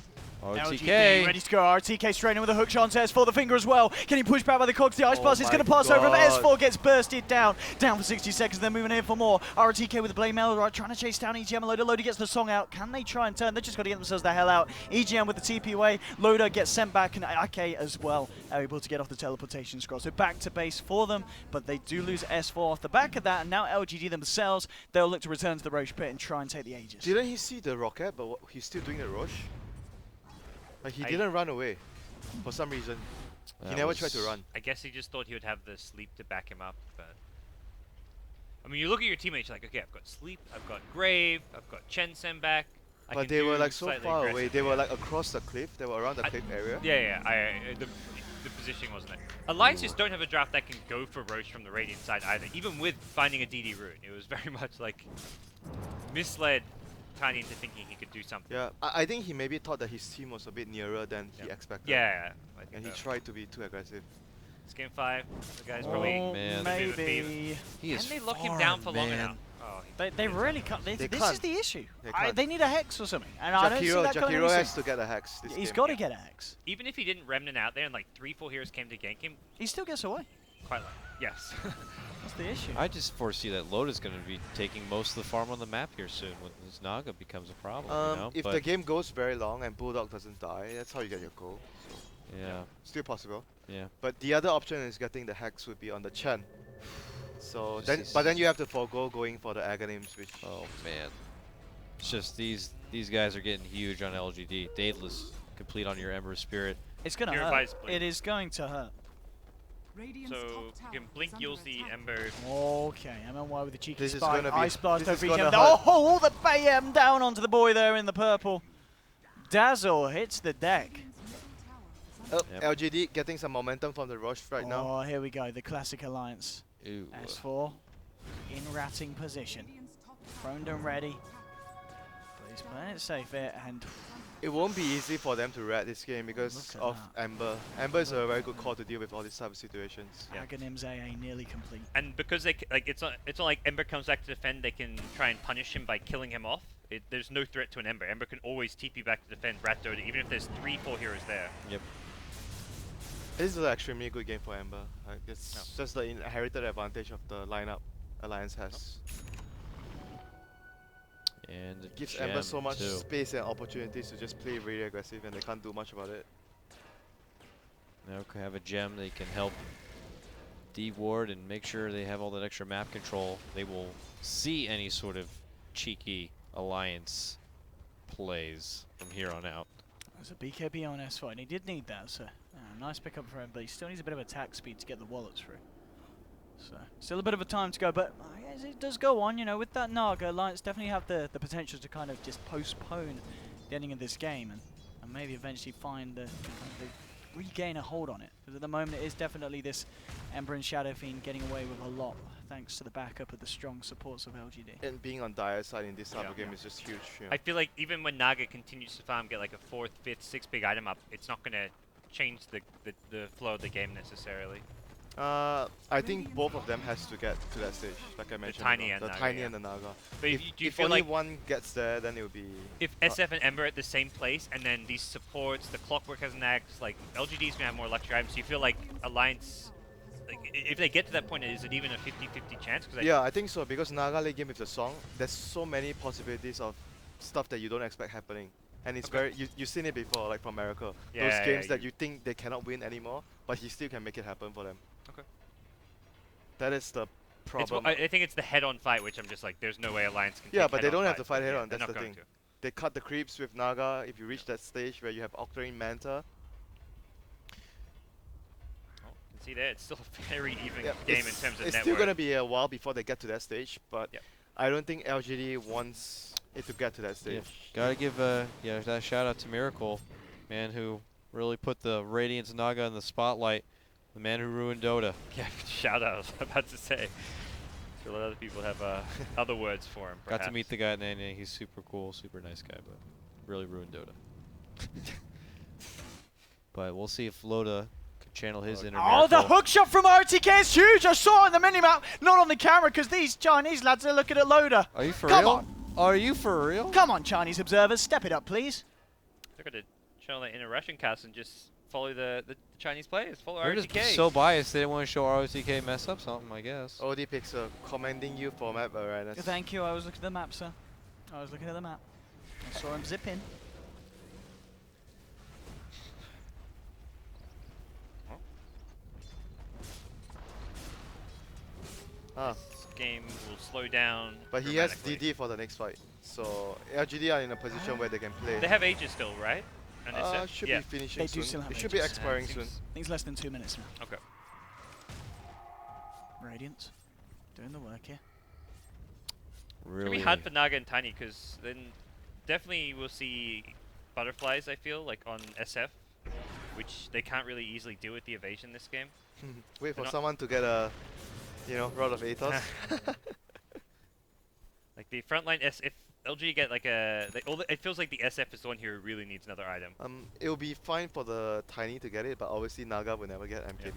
ROTK. LGD ready to go. RTK straight in with a hook shot says for the finger as well. Can he push back by the cogs? The ice Oh blast is my going to pass over, but God. S4 gets bursted down. Down for 60 seconds, they're moving in for more. RTK with the blade mail, right, trying to chase down EGM. Loader gets the song out. Can they try and turn? They're just got to get themselves the hell out. EGM with the TP away. Loader gets sent back, and AK as well are able to get off the teleportation scroll. So back to base for them, but they do lose S4 off the back of that, and now LGD themselves, they'll look to return to the Roche pit and try and take the Aegis. Didn't he see the rocket, but he's still doing the rush? Like he didn't run away for some reason. He That never was- tried to run. I guess he just thought he would have the sleep to back him up, but I mean, you look at your teammates, you're like, okay, I've got sleep, I've got grave, I've got Chen send back. I But can they were do like so slightly far away. aggressive, They were yeah. like across the cliff. They were around the cliff area. Yeah. The positioning wasn't there. Alliances don't have a draft that can go for Roche from the Radiant side either, even with finding a DD rune. It was very much like misled Tiny into thinking he could do something. Yeah, I think he maybe thought that his team was a bit nearer than he Yeah. expected. Yeah, I think And he so. tried to be too aggressive. It's game 5. The guy's Oh, probably man. maybe. He is Can they lock him down for long man. enough? Oh, They really can't. They This is can't. the issue. They can't. They need a hex or something, and I don't see that coming Jakiro any has soon. to get a hex this He's game. got to get a hex. even if he didn't Remnant out there and like 3-4 heroes came to gank him, He still gets away. quite like yes. That's the issue. I just foresee that Loda's going to be taking most of the farm on the map here soon when this Naga becomes a problem. You know? If But the game goes very long and Bulldog doesn't die, that's how you get your goal. yeah, Still possible. yeah. But the other option is getting the hex would be on the Chen. So Just then, this- but then you have to forego going for the Aghanims, which Oh man, it's just these guys are getting huge on LGD. Daedalus complete on your Ember Spirit. It's going to Purifies hurt. blade. It is going to hurt. Radiant's So top you tower can blink, is you'll under see attack. Ember. Okay, MMY with the cheeky This is spike. gonna be- Ice blast this is over gonna EGM. hurt. Oh, the BAM down onto the boy there in the purple. Dazzle hits the deck. Radiant's middle tower is under Yep. LGD getting some momentum from the rush right now. Oh, here we go. The classic alliance. Ooh. S4 in ratting position. Radiant's top Thrown tower and is ready. under attack. But he's playing it safe here, and It won't be easy for them to rat this game because Look at of Ember. Ember is a very good call to deal with all these type of situations. Yeah. Aghanim's AA nearly complete. And because they it's not like Ember comes back to defend, they can try and punish him by killing him off. There's no threat to an Ember. Ember can always TP back to defend Rat Dota, even if there's 3-4 heroes there. Yep. This is an extremely good game for Ember. Like, it's just the inherited advantage of the lineup Alliance has. And the Gives gem Ember so much too. space and opportunities to just play really aggressive, and they can't do much about it. Now could have a gem they can help de-ward and make sure they have all that extra map control. They will see any sort of cheeky alliance plays from here on out. There's a BKB on S4, and he did need that, so nice pickup for him, but he still needs a bit of attack speed to get the wallet through. So still a bit of a time to go, but as it does go on, you know, with that Naga, Alliance definitely have the potential to kind of just postpone the ending of this game and maybe eventually find the regain a hold on it. Because at the moment it is definitely this Ember and Shadow Fiend getting away with a lot thanks to the backup of the strong supports of LGD. And being on dire side in this type of Yeah. game is just huge. You know. I feel like even when Naga continues to farm, get like a 4th, 5th, 6th big item up, it's not gonna change the flow of the game necessarily. I think both of them has to get to that stage, like I mentioned. Tiny before. and the Naga, tiny yeah. and the Naga. But If, do you if feel only like one gets there, then it would be. if SF and Ember are at the same place, and then these supports, the Clockwork has an axe, like LGD's gonna have more luxury items. So you feel like Alliance, like if they get to that point, is it even a 50-50 chance? Cause Yeah, I think so, because Naga late game with the song, there's so many possibilities of stuff that you don't expect happening. And it's Okay. very, you've seen it before, like from Miracle. Yeah, Those yeah, games yeah, that you think they cannot win anymore, but he still can make it happen for them. Okay. That is the It's, problem. I think it's the head-on fight, which I'm just like, there's no way Alliance can. Yeah, take but they head-on don't have to fights, fight but head yeah, on, they're that's not the going thing. They cut the creeps with Naga if you reach that stage where you have Octarine Manta. Oh, you can see there, it's still a very even Yeah, game in it's- terms of It's network. still going to be a while before they get to that stage, but Yep. I don't think LGD wants it to get to that stage. Gotta give that shout out to Miracle, man who really put the Radiance Naga in the spotlight. The man who ruined Dota. Yeah, shout out, I was about to say. A lot of other people have other words for him, Got to meet perhaps. the guy at Nene. He's super cool, super nice guy, but really ruined Dota. But we'll see if Loda could channel his inner Oh, the Miracle. hook shot from RTK is huge. I saw it on the minimap, not on the camera, because these Chinese lads are looking at Loda. Are you for Come real? on. Are you for real? Come on, Chinese observers, step it up, please. They're going to channel that inner Russian cast and just follow the Chinese players, follow They're RTK. just so biased they didn't want to show ROTK mess up something, I guess. OD Pixel commending you for map awareness. Thank you, I was looking at the map, sir. I was looking at the map. I saw him zip in. Ah, This game will slow down. but he has dramatically. DD for the next fight. So LGD are in a position where they can play. They have Aegis still, right? And Should yeah. be finishing They do soon. still have It should be Aegis. expiring Seems- soon. I think it's less than 2 minutes now. Okay. Radiance, doing the work here. It's going to Really? be hard for Naga and Tiny, because then definitely we'll see butterflies, I feel, like on SF, which they can't really easily deal with the evasion this game. Wait for not- someone to get a, Rod of Aethos. Like the frontline if LG get like a, it feels like the SF is the one here who really needs another item. It will be fine for the Tiny to get it, but obviously Naga will never get MKB.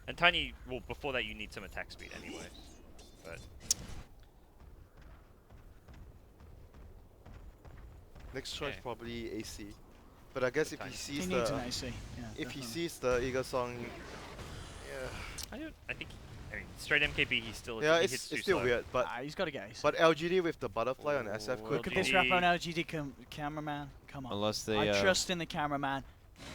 And Tiny, well, before that you need some attack speed anyway. But Next choice Okay. probably AC. But I guess The if he Tiny. sees He needs the an AC. Yeah, if he definitely. sees the Eagle Song, I think, straight MKB he still yeah, he it's hits too still slow. weird. But He's got to get AC. but LGD with the butterfly on SF Oh, could. Look at this LGD. wrap on LGD cameraman. Come on. Unless they. I trust in the cameraman.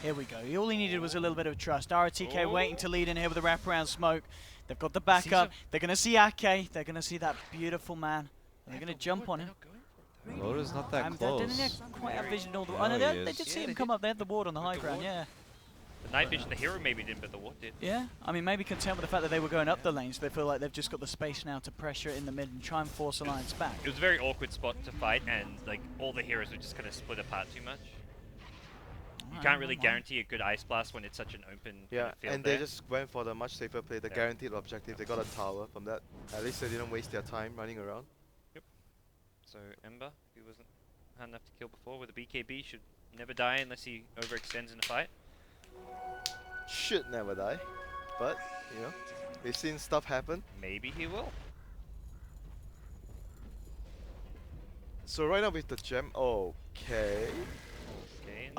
Here we go. All he needed was a little bit of trust. RTK Oh. waiting to lead in here with the wraparound smoke. They've got the backup. They're going to see Ake. They're going to see that beautiful man. They're going to jump on him. Loda's not that They close. didn't quite have vision all the way. No, Oh, no, he they is. did see Yeah, him they come did. up. They had the ward on the high the ground, ward. yeah. The night vision, the hero maybe didn't, but the ward did. Yeah, I mean, maybe content with the fact that they were going up the lanes. They feel like they've just got the space now to pressure it in the mid and try and force Alliance back. It was a very awkward spot to fight, and like all the heroes were just kind of split apart too much. You can't really guarantee a good ice blast when it's such an open kind Yeah, of field and there. they just went for the much safer play, the Yeah. guaranteed objective. They got a tower from that. At least they didn't waste their time running around. So Ember, who wasn't hard enough to kill before with a BKB, should never die unless he overextends in a fight. Should never die, but we've seen stuff happen. Maybe he will. So right now with the gem, okay. Okay. indeed.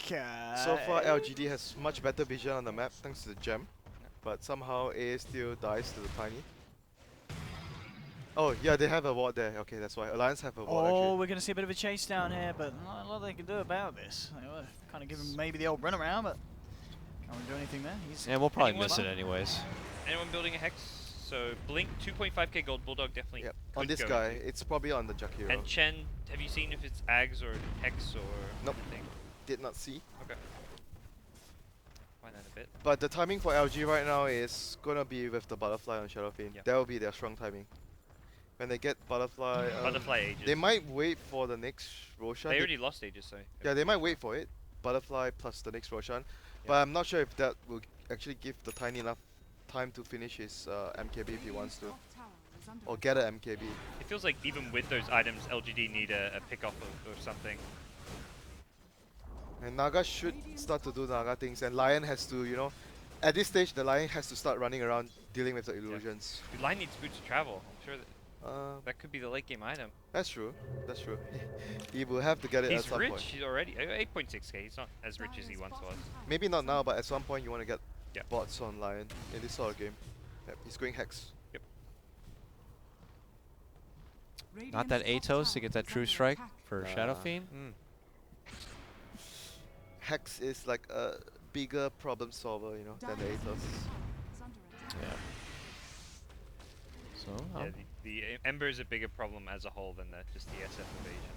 Okay. So far LGD has much better vision on the map thanks to the gem, but somehow A still dies to the Tiny. Oh yeah, they have a ward there. Okay, that's why Alliance have a ward Oh, actually. we're going to see a bit of a chase down here, but not a lot they can do about this. They were kind of give him maybe the old run around, but can't really do anything there. He's Yeah, we'll probably Anyone? miss it anyways. Anyone building a hex? So Blink 2.5k gold Bulldog definitely. Yep. could On this go guy, into. it's probably on the Jakiro. And Chen, have you seen if it's Ags or Hex or Nope. anything? Did not see. Okay. Find out a bit. But the timing for LG right now is gonna be with the butterfly on Shadow Fiend. Yeah. That will be their strong timing. When they get butterfly, Butterfly Aegis. they might wait for the next Roshan. They already lost Aegis, so. Yeah, they might wait for it. Butterfly plus the next Roshan. But I'm not sure if that will actually give the Tiny enough time to finish his MKB if he wants to. Top tower is under Or get an MKB. It feels like even with those items, LGD need a pick-off or something. And Naga should start to do Naga things, and Lion has to, you know, at this stage the Lion has to start running around dealing with the illusions. The line needs boots to travel. I'm sure that could be the late game item. That's true. That's true. He will have to get it at He's some rich. point. He's already 8.6k. He's not as rich as he once was. Maybe not now, but at some point you want to get Yeah. bots on Lion in this sort of game. Yep, he's going Hex. Not that Atos to get that true strike for Shadow Fiend. Hex is like a bigger problem solver, you know, than the Atos. Yeah. So, Yeah, the Ember is a bigger problem as a whole than just the SF evasion.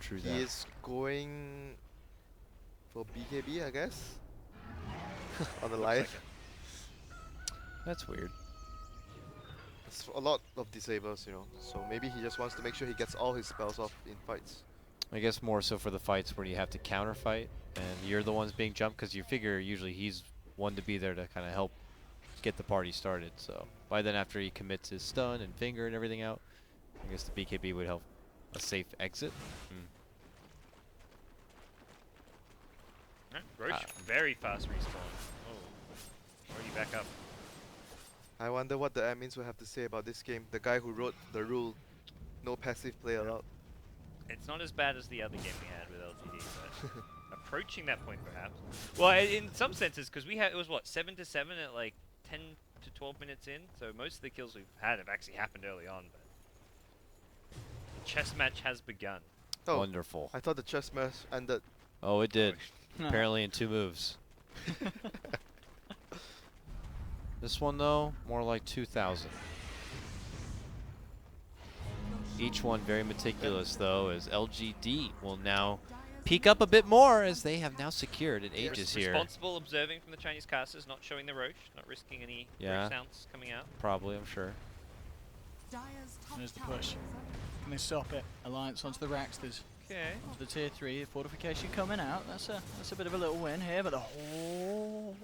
true He that. is going for BKB, I guess. On the Looks Lion. like it. That's weird. It's a lot of disables, you know. So maybe he just wants to make sure he gets all his spells off in fights. I guess more so for the fights where you have to counter fight and you're the ones being jumped because you figure usually he's one to be there to kind of help get the party started. So by then after he commits his stun and finger and everything out, I guess the BKB would help a safe exit. Roche, very fast respawn. Oh, already back up. I wonder what the admins will have to say about this game. The guy who wrote the rule, no passive play allowed. It's not as bad as the other game we had with LGD, but approaching that point perhaps. Well, in some senses, because it was what 7 to 7 at like 10 to 12 minutes in. So most of the kills we've had have actually happened early on. But the chess match has begun. Oh, Wonderful. I thought the chess match ended. Oh, it did. Apparently in 2 moves. This one though, more like 2,000. Each one very meticulous though, as LGD will now peek up a bit more as they have now secured an Aegis here. Responsible observing from the Chinese casters, not showing the Roche, not risking any Roche sounds coming out. Probably, I'm sure. There's the push. Can they stop it? Alliance onto the Raxters. Okay. Onto the tier 3, fortification coming out. That's a bit of a little win here, but the whole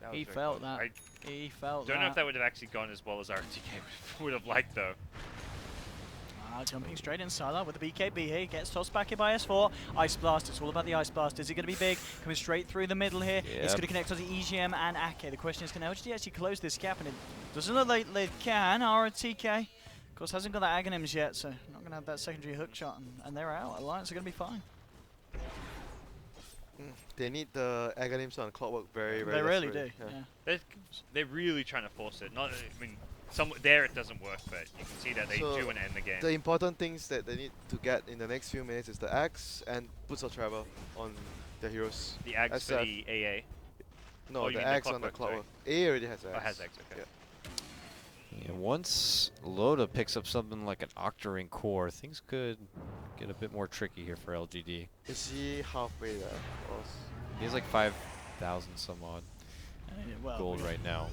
That was he very felt close. that. He felt Don't that. know if that would have actually gone as well as RTK would have liked though. Jumping straight in Sylar with the BKB here. He gets tossed back here by S4. Ice Blast. It's all about the Ice Blast. Is it going to be big? Coming straight through the middle here. It's going to connect onto EGM and Ake. The question is, can LGD actually close this gap? And it doesn't look like they can. RTK, of course, hasn't got the Aghanims yet, so not going to have that secondary hook shot. And they're out. Alliance are going to be fine. They need the Aghanims on Clockwork very, very They really do. desperately. Yeah. They're really trying to force it. Not, I mean, there it doesn't work, but you can see that they So do want to end the game. The important things that they need to get in the next few minutes is the Axe and Boots of Travel on the heroes. The Ags for SF. the AA. No, Oh, you the mean the Axe on the Clockwork, Clockwork. A already has Axe. Oh, has Ags, okay. Yeah. Yeah, once Loda picks up something like an Octarine core, things could get a bit more tricky here for LGD. Is he halfway there? Or He has like 5,000 some odd Well, gold right now.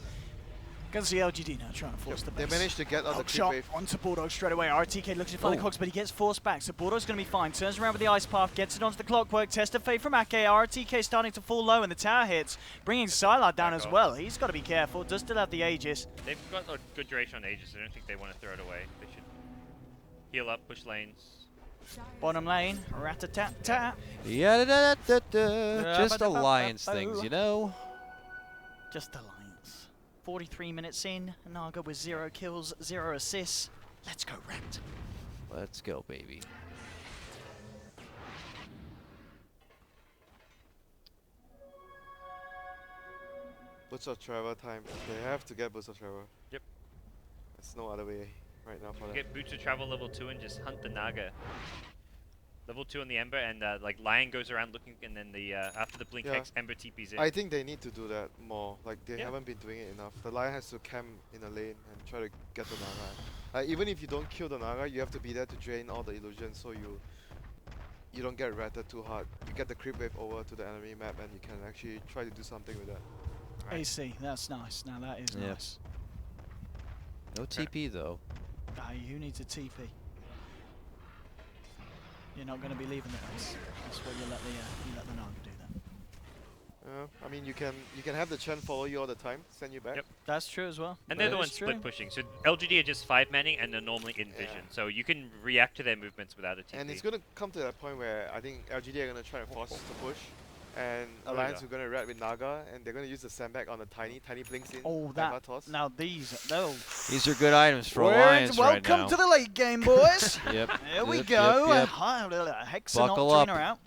Can see LGD now trying to force the they base. managed to get on the Hook creep shot wave. onto Bulldog straight away. RTK looks to find the cogs, but he gets forced back. So Bulldog's going to be fine. Turns around with the Ice Path, gets it onto the Clockwork. Test of Fate from Ake. RTK starting to fall low, and the tower hits, bringing Sylar down Back as off. well. He's got to be careful. Does still have the Aegis. They've got a good duration on Aegis. I don't think they want to throw it away. They should heal up, push lanes. Bottom lane, rat-a-tat-tat. Yeah, da, da, da, da. Just alliance things, you know. Just Alliance. 43 minutes in, Naga with 0 kills, 0 assists. Let's go, Rat. Let's go, baby. Boots of Travel time. They have to get Boots of Travel. Yep. There's no other way right now for them. Get Boots of Travel level 2 and just hunt the Naga. Level 2 on the Ember, and like Lion goes around looking, and then the after the Blink Yeah. Hex, Ember TP's in. I think they need to do that more. Like they Yeah. haven't been doing it enough. The Lion has to camp in a lane and try to get the Naga. Even if you don't kill the Naga, you have to be there to drain all the illusions, so you you don't get ratted too hard. You get the creep wave over to the enemy map, and you can actually try to do something with that. AC, that's nice. Now that is Yep. nice. No TP though. Who needs a TP? You're not going to be leaving the base. That's what you let the Naga do then. I mean, you can have the Chen follow you all the time, send you back. Yep. That's true as well. And they're the That ones is true. split pushing. So LGD are just 5-manning and they're normally in vision. Yeah. So you can react to their movements without a TP. And it's gonna come to that point where I think LGD are gonna try to force us to push, and Alliance are gonna rat with Naga, and they're gonna use the sandbag on the tiny blinks in. Oh, Gamma that. toss. Now these. No. These are good items for Alliance right now. Welcome to the late game, boys. Yep. Here we Yep, go. yep, yep. Hex Buckle and Octarine up. are out.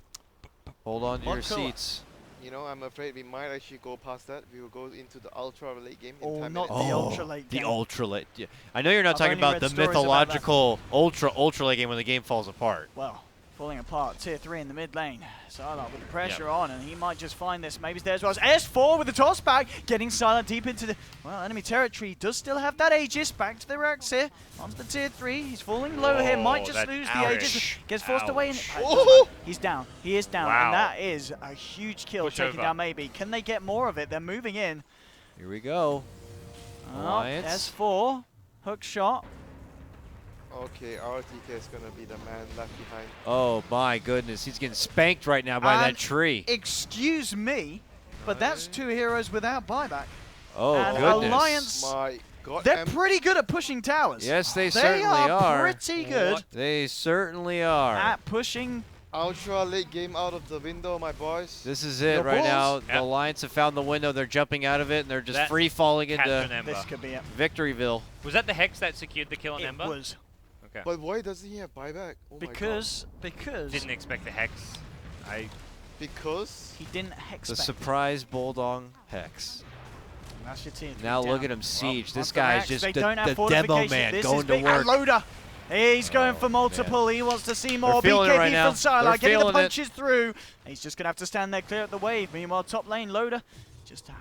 Hold on to your Buckle up. seats. You know, I'm afraid we might actually go past that. We will go into the ultra late game in Oh, 10 not minutes. the ultra late The game. ultra late. Yeah. I know you're not I've talking only about read the stories about that. mythological ultra late game when the game falls apart. Well, falling apart. Tier 3 in the mid lane. Sylar with the pressure on, and he might just find this. Maybe it's there as well. S4 with the toss back, getting Sylar deep into the enemy territory. He does still have that Aegis. Back to the Rex here. Onto the tier 3. He's falling low here. Might just that's lose the ouch. Aegis. Gets forced away. And Oh! he's down. He is down. Wow. And that is a huge kill Push taken over. down maybe. Can they get more of it? They're moving in. Here we go. Alliance. S4. Hook shot. Okay, RTK is gonna be the man left behind. Oh my goodness, he's getting spanked right now by that And tree. Excuse me, but that's 2 heroes without buyback. Oh and goodness. Alliance, My God, they're pretty good at pushing towers. Yes, they They certainly are are. pretty good They certainly are. at pushing. ultra late game out of the window, my boys. This is it The right now. Bulls. The Yep. Alliance have found the window. They're jumping out of it, and they're just That free falling Catch on into Ember. This could be it. Victoryville. Was that the Hex that secured the kill on It Ember? was Okay. But why doesn't he have buyback? Oh because Didn't expect the Hex. my God. Because he didn't hex The back. surprise Bulldog Hex. That's your team. Now down. look at him siege. This Once the guy's Rex, just they the don't have demo fortifications. man This going is to big. work. And Loader. He's going Oh, for multiple. man. He wants to see more. feeling it BKB right now. from Sylar, They're getting the feeling it. punches through. He's just going to have to stand there clear at the wave. Meanwhile, top lane, Loader just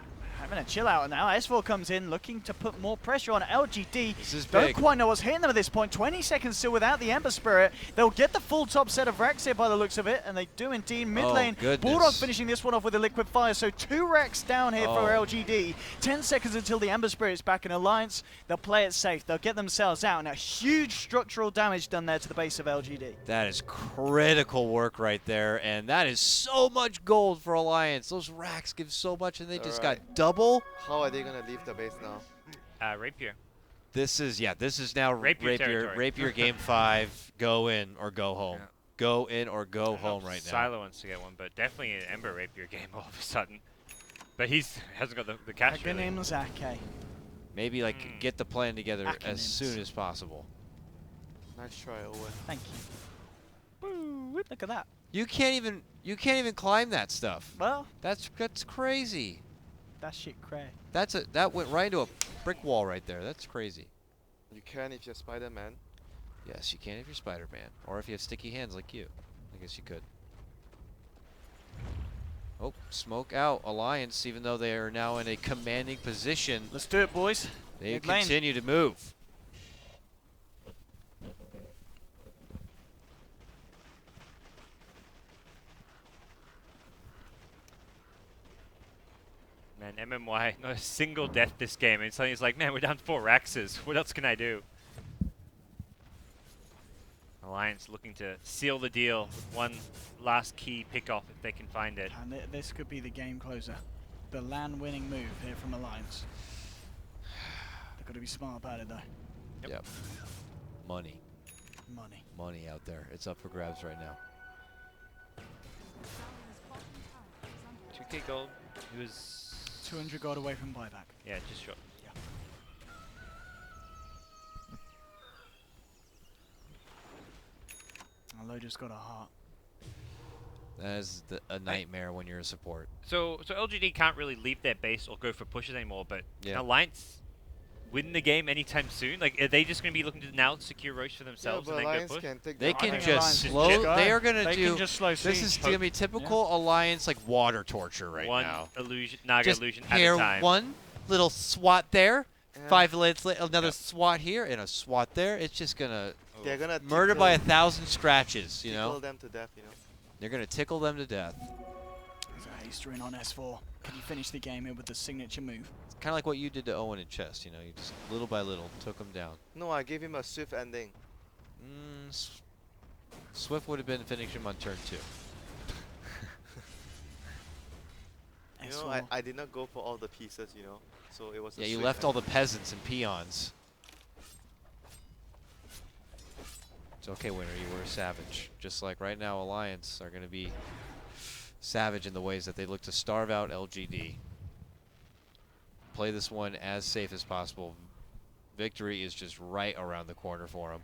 having a chill out now. S4 comes in looking to put more pressure on LGD. This is Don't big. quite know what's hitting them at this point. 20 seconds still without the Ember Spirit. They'll get the full top set of Rex here by the looks of it, and they do indeed. Mid Oh, lane, goodness. Bulldog finishing this one off with a liquid fire. So 2 Rex down here for Oh. LGD. 10 seconds until the Ember Spirit's back in Alliance. They'll play it safe. They'll get themselves out. Now, huge structural damage done there to the base of LGD. That is critical work right there, and that is so much gold for Alliance. Those racks give so much, and they just Alright. got double. how are they gonna leave the base now? Rapier. This is now Rapier territory. Rapier game 5. Go in or go home. Yeah. Go in or go home right now. Silo wants to get one, but definitely an Ember Rapier game all of a sudden. But hasn't got the cash really. Aghanim Zake. Maybe like get the plan together as Acronyms. soon as possible. Nice try, Owen. Thank you. Woo, look at that. You can't even climb that stuff. Well, That's crazy. that shit cray. That went right into a brick wall right there. That's crazy. You can if you're Spider-Man. Yes, you can if you're Spider-Man, or if you have sticky hands like you. I guess you could. Oh, smoke out Alliance, even though they are now in a commanding position. Let's do it, boys. They Mid lane. continue to move. Man, MMY, not a single death this game. And suddenly it's like, man, we're down 4 Raxes. What else can I do? Alliance looking to seal the deal with one last key pick-off if they can find it. And this could be the game closer. The LAN winning move here from Alliance. They've got to be smart about it, though. Yep. Money. Money. Money out there. It's up for grabs right now. 2k gold. It was 200 gold away from buyback. yeah, just short. And Loader's got a heart. That is a nightmare when you're a support. So LGD can't really leave their base or go for pushes anymore, but Yeah. can Alliance win the game anytime soon? Like, are they just going to be looking to now secure Roche for themselves yeah, but and then Alliance go push? can take They the can think just Alliance slow. just go. They are gonna They do. can just slow This siege. is gonna be typical Alliance like water torture right One now. illusion, Naga Just illusion at here, a time. one little swat there. Yeah. 5 minutes later, another Yep. swat here and a swat there. It's just gonna They're gonna murder by tickle- 1,000 scratches. You tickle know. them to death, you know. You're going to tickle them to death. There's a haster in on S4. Can you finish the game here with the signature move? It's kind of like what you did to Owen in chess. You know, you just little by little took him down. No, I gave him a swift ending. Swift would have been finishing him on turn 2. You know, I did not go for all the pieces, you know. So it was. Yeah, you left all the peasants and peons. It's okay, Winner. You were a savage. Just like right now, Alliance are going to be savage in the ways that they look to starve out LGD. Play this one as safe as possible. Victory is just right around the corner for them.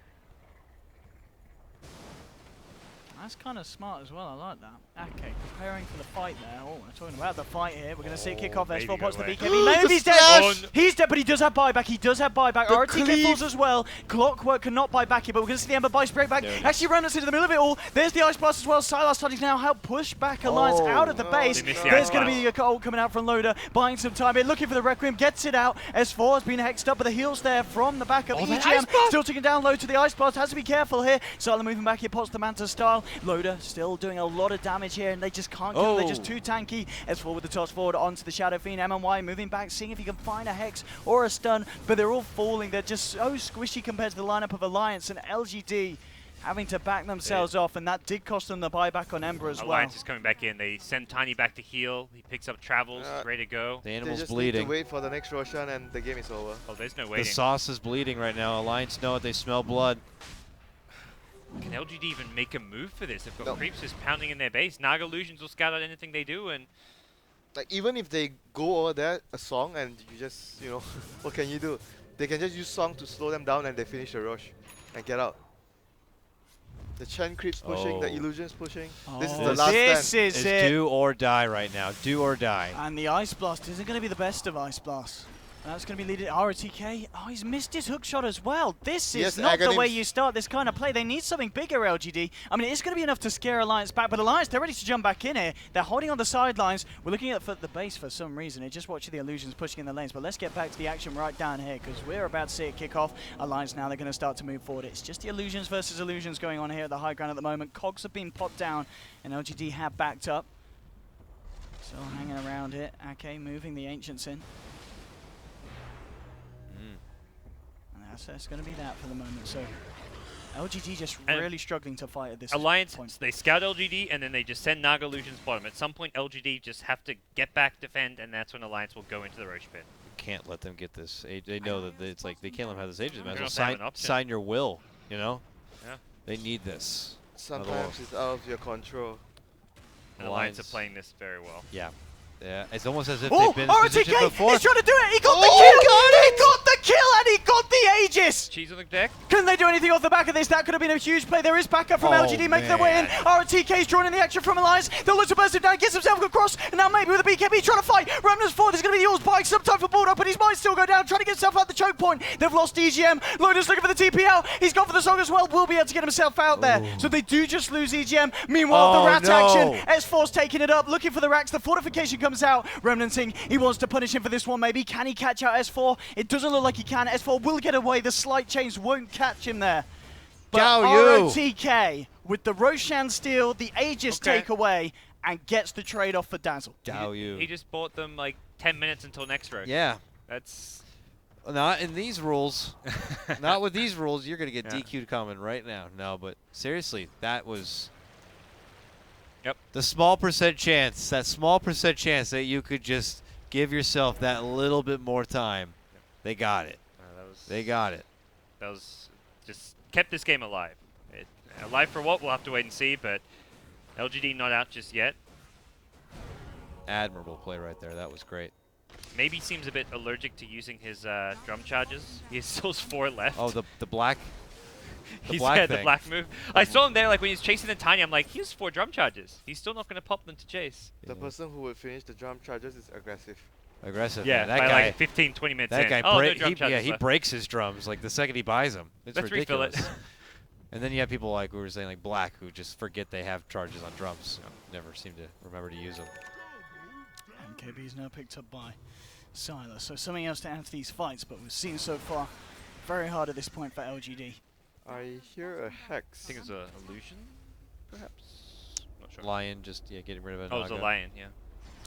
That's kind of smart as well. I like that. Okay, preparing for the fight there. Oh, we're talking about the fight here. We're going to see it kick off. S4 pots the BKB. Maybe he's dead. He's dead, but he does have buyback. He does have buyback. RTK falls as well. Clockwork cannot buy back here, but we're going to see the Ember Bice break back. Actually, Remnants into the middle of it all. There's the Ice Blast as well. Sylar starting to now help push back Alliance out of the base. There's going to be a ult coming out from Loader, buying some time here, looking for the Requiem, gets it out. S4 has been hexed up, but the heals there from the backup. EGM still ticking down low to the Ice Blast. Has to be careful here. Sylar moving back here, pots the Manta style. Loader still doing a lot of damage here, and they just can't kill. They're just too tanky. S4 with the toss forward onto the Shadow Fiend. MMY moving back, seeing if he can find a Hex or a stun, but they're all falling. They're just so squishy compared to the lineup of Alliance, and LGD having to back themselves off, and that did cost them the buyback on Ember as well. Alliance is coming back in. They send Tiny back to heal. He picks up Travels, ready to go. The animal's they just bleeding. Need to wait for the next Roshan, and the game is over. Oh, there's no waiting. The sauce is bleeding right now. Alliance know it. They smell blood. Can LGD even make a move for this? They've got creeps just pounding in their base. Naga Illusions will scout out anything they do, and Like, even if they go over there, a song, and you just, you know, what can you do? They can just use song to slow them down, and they finish the rush and get out. The Chen creeps pushing, the Illusions pushing. This is the last stand. This is it. Do or die right now. Do or die. And the Ice Blast isn't going to be the best of Ice Blasts. That's going to be leading RTK. Oh, he's missed his hook shot as well. This is not the way you start this kind of play. They need something bigger, LGD. I mean, it's going to be enough to scare Alliance back, but Alliance, they're ready to jump back in here. They're holding on the sidelines. We're looking at the base for some reason. It's just watching the Illusions pushing in the lanes, but let's get back to the action right down here, because we're about to see it kick off. Alliance now, they're going to start to move forward. It's just the Illusions versus Illusions going on here at the high ground at the moment. Cogs have been popped down, and LGD have backed up. Still hanging around here. Okay, moving the Ancients in. That's going to be that for the moment. So LGD just really struggling to fight at this Alliance, point. they scout LGD, and then they just send Naga Illusions bottom. At some point, LGD just have to get back, defend, and that's when Alliance will go into the Roche pit. Can't let them get this. They know that it's like they can't let them have this Aegis. Might They as don't well have an option. sign your will, you know? Yeah. They need this. Sometimes it's out of your control. And Alliance are playing this very well. Yeah. Yeah, it's almost as if Oh, they've been in this position RTK! before. He's trying to do it! He got the kill! He got the kill, and he got the Aegis! Cheese on the deck. Can they do anything off the back of this? That could have been a huge play. There is backup from LGD making their way in. RTK's drawing in the action from Alliance. They'll look to burst him down, gets himself across, and now maybe with a BKB trying to fight. Remnants forward, there's going to be the Eagles buying some time for Bulldog, but he might still go down, trying to get himself out the choke point. They've lost EGM. Loader's looking for the TP out. He's gone for the song as well. Will be able to get himself out there. So they do just lose EGM. Meanwhile, the rat action. S4's taking it up, looking for the racks. The fortification comes out. Remnanting, he wants to punish him for this one maybe. Can he catch out S4? It doesn't look like he can. S4 will get away. The slight change won't catch him there. But ROTK with the Roshan steal, the Aegis takeaway, and gets the trade-off for Dazzle. He just bought them like 10 minutes until next row. Yeah. That's... Not in these rules. Not with these rules. You're going to get DQ'd coming right now. No, but seriously, that was... Yep. The small percent chance, that small percent chance that you could just give yourself that little bit more time. Yep. They got it. They got it. That was just kept this game alive. Alive for what? We'll have to wait and see, but LGD not out just yet. Admirable play right there. That was great. Maybe seems a bit allergic to using his drum charges. He still has 4 left. Oh, the black... He's the black move. I saw him there, like when he's chasing the Tiny. I'm like, he has 4 drum charges. He's still not going to pop them to chase. The person who would finish the drum charges is aggressive. Aggressive. Yeah, that by guy. like 15, 20 minutes That in. guy. Oh, no drum charges he left. breaks his drums like the second he buys them. It's Let's ridiculous. refill it. And then you have people like we were saying, like Black, who just forget they have charges on drums. Never seem to remember to use them. And KB is now picked up by Sylar. So something else to add to these fights, but we've seen so far very hard at this point for LGD. I hear a hex. I think it's an illusion, perhaps. Not not sure. Lion just getting rid of it. Oh, it was a Lion, yeah.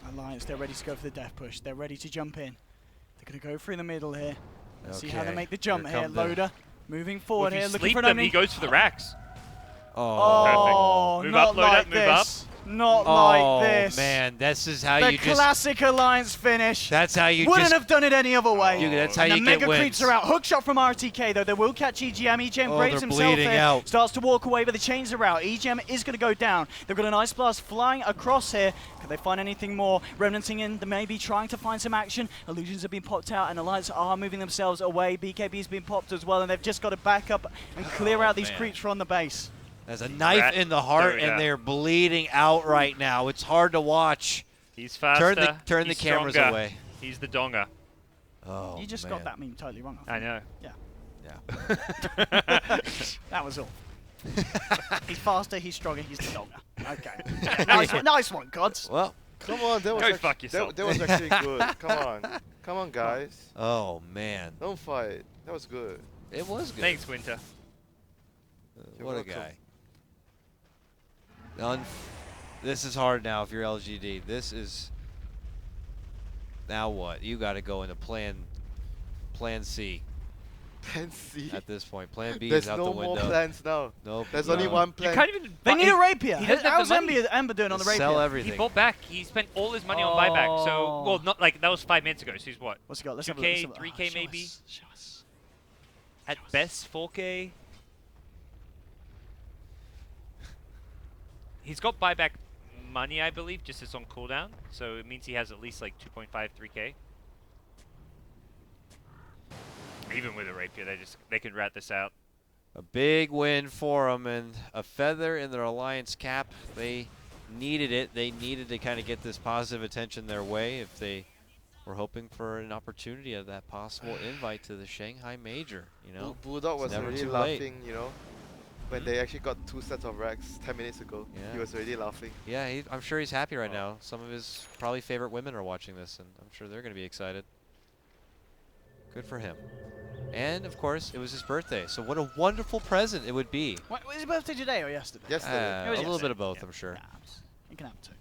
Alliance, they're ready to go for the death push. They're ready to jump in. They're going to go through the middle here. See how they Okay, make the jump here here. come the- Loader moving Well, forward if here, you looking sleep for an them, opening. he goes for the racks. Oh, Perfect. Move not up, Loader, like move up. this. Not Oh like this. man, this is how The you just. classic Alliance finish. That's how you Wouldn't just. have done it any other way. That's how And you the get mega creeps wins. are out. Hook shot from RTK though. They will catch EGM. EGM Oh, braves they're himself bleeding here. out. Starts to walk away, but the chains are out. EGM is going to go down. They've got an ice blast flying across here. Could they find anything more? Remnanting in. They may be trying to find some action. Illusions have been popped out, and Alliance are moving themselves away. BKB's been popped as well, and they've just got to back up and clear out these man. creeps from the base. There's a knife Rat in the heart, Doda. and they're bleeding out right now. It's hard to watch. He's faster. Turn the he's cameras stronger. away. He's the Donga. Oh, You just man. got that meme totally wrong. I know. Yeah. That was all. He's faster, he's stronger, he's the dogger. Okay. Nice one, Gods. Well. Come on, that was Go actually, fuck yourself. That was actually good. Come on, guys. Oh man, Don't fight. That was good. it was good. Thanks, Winter. You're What a welcome. guy. This is hard now if you're LGD. This is. Now what? You got to go into plan C Plan C. at this point. Plan B There's is out no the more window. plans now. Nope. There's only one You plan. can't even. They need a rapier. He doesn't have How's the money. Ember doing on the rapier? Sell He everything. bought back. He spent all his money on buyback. So, well, not like that was 5 minutes ago. So he's what? What's he got? Let's have a 2K, look. 3K show maybe? us, show us. At best, 4K. He's got buyback money, I believe, just as on cooldown. So it means he has at least like 2.5, 3K. Even with a rapier, they can rat this out. A big win for them and a feather in their alliance cap. They needed it. They needed to kind of get this positive attention their way if they were hoping for an opportunity of that possible invite to the Shanghai Major. You know, Bulldog was never already too late. laughing, you know, when they actually got 2 sets of racks 10 minutes ago. Yeah. He was already laughing. Yeah, I'm sure he's happy right now. Some of his probably favorite women are watching this, and I'm sure they're going to be excited. Good for him. And, of course, it was his birthday, so what a wonderful present it would be. What, was his birthday today or yesterday? Yesterday. It was A little bit of yesterday. both, I'm sure. You can have two.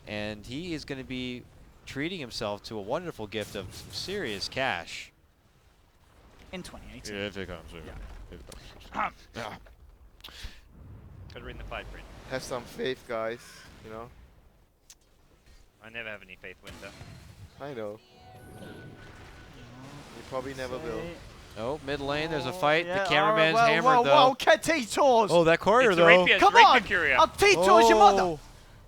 And he is going to be treating himself to a wonderful gift of some serious cash. In 2018. if it comes. Gotta read the fine print. Have some faith, guys, you know. I never have any faith, Winter. I know. You probably never will. Oh, mid lane, there's a fight. Yeah, The cameraman's alright, hammered, whoa, though. Whoa, T-Tours. Oh, that courier, It's the though. rapier. Come Rapier on. Courier. I'll T-Tours your mother.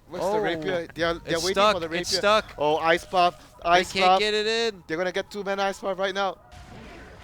Where's Oh. the rapier? They're It's waiting stuck. for the rapier. It's stuck. Oh, ice puff. They Ice can't puff. get it in. They're gonna get 2-man ice puff right now.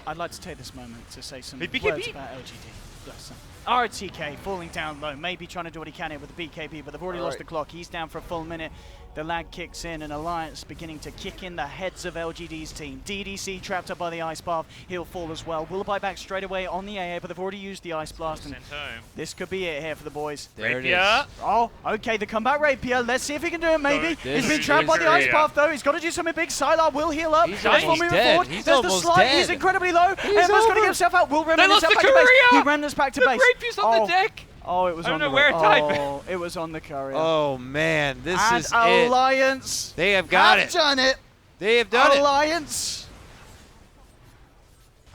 I'd like to take this moment to say some Hey, words BKB. about LGD. Bless them. RTK falling down low, maybe trying to do what he can here with the BKB, but they've already lost Alright. the clock. He's down for a full minute. The lag kicks in, and Alliance beginning to kick in the heads of LGD's team. DDC trapped up by the ice path. He'll fall as well. Will buy back straight away on the AA, but they've already used the ice blast, and Sent home. this could be it here for the boys. There it Rapier. is. Oh, okay, the comeback rapier. Let's see if he can do it, maybe. This He's been is trapped by the ice Rapier. path, though. He's got to do something big. Sylar will heal up. He's That's almost moving dead. forward. He's There's the almost slide. He's dead. incredibly low. Ember's going to get himself out. Will Remnant lost himself the back to base. courier! He Remnant's back to The base. rapier's on the deck. Oh, it was I on don't the know where to type it. Oh, it was on the courier. Oh, man. This and is it. Alliance They have got have it. done it. They have done it. Alliance.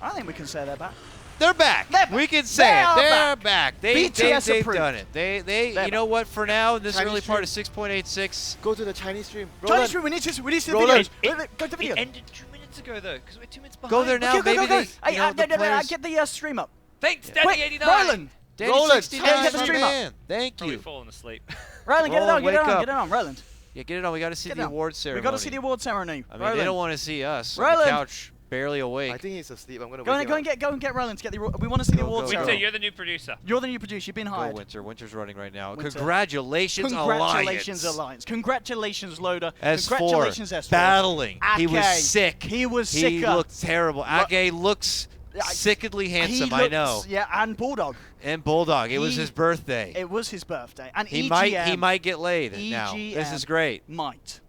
I think we can say they're back. They're back. They're back. We can say They it. are They're back. They've BTS approved. done it. They They're you know what? For now, in this Chinese early part of stream. 6.86, Go to the Chinese stream. Chinese Roland. stream, we need to see the Roland. videos. Go to the It video. ended 2 minutes ago, though, because we're 2 minutes behind. go there now. Go, go, Maybe go. they. Hey, you know, the players- get the stream up. Thanks, Yeah. Daddy Wait, 89. Roland. Danny Roland, 69, get the my stream up. man. Thank Probably you. falling asleep. Roland, get it on, Roland, get it wake on, up. get it on, Roland. Yeah, get it on. We got to see Get the it on. award ceremony. We got to see the award ceremony. I mean, Roland. they don't want to see us on Roland. the couch, barely awake. I think he's asleep. I'm gonna Go wake and, him up. go and get Roland to get the. We want to see the Go, award go, ceremony. Winter, you're the new producer. You're the new producer. You've been Go, hired. Winter. Winter's running right now. Winter. Congratulations, Congratulations, Alliance. Congratulations, Loader. S4 Congratulations, S4. battling. He was Ake. sick. He was He sicker. looked terrible. Ake looks sickedly handsome. He I looks- know. Yeah, and Bulldog. And Bulldog. It was He- his birthday. It was his birthday. And He EGM might get laid now. This is great. might.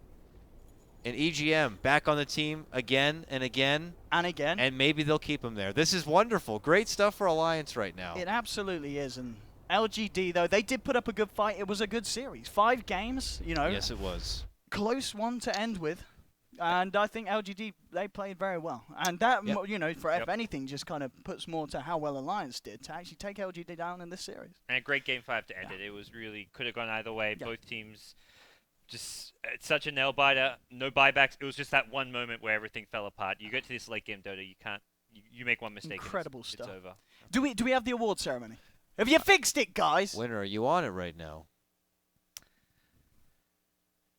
And EGM back on the team again and again, And again. and maybe they'll keep him there. This is wonderful. Great stuff for Alliance right now. It absolutely is. And LGD, though, they did put up a good fight. It was a good series. 5 games, you know. Yes, it was. Close one to end with. And I think LGD, they played very well. And that, Yep. you know, for if Yep. anything, just kind of puts more to how well Alliance did to actually take LGD down in this series. And a great game 5 to end it. It was really could have gone either way. Yeah. Both teams just it's such a nail biter. No buybacks. It was just that one moment where everything fell apart. You get to this late game Dota, you can't. You make one mistake. Incredible and stuff. It's over. Do we have the award ceremony? Have you fixed it, guys? Winner, are you on it right now?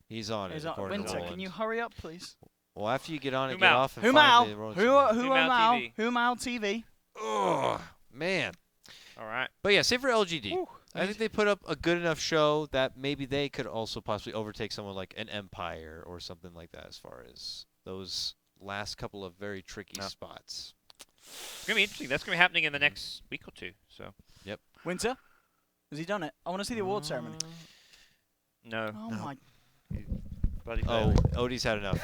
He's on it. according to Winter, Roland. can you hurry up, please? Well, after you get on it, Who get Mao? off and Who find Mao? the Roland Who ceremony. Mao? TV. Who Mao TV? Ugh, man. All right. But yeah, save for LGD. Whew. I think they put up a good enough show that maybe they could also possibly overtake someone like an Empire or something like that as far as those last couple of very tricky No. spots. It's gonna be interesting. That's gonna be happening in the next week or two. So Winter? Has he done it? I want to see the award ceremony. no. Oh no. my. Bloody Oh, fail. Odie's had enough.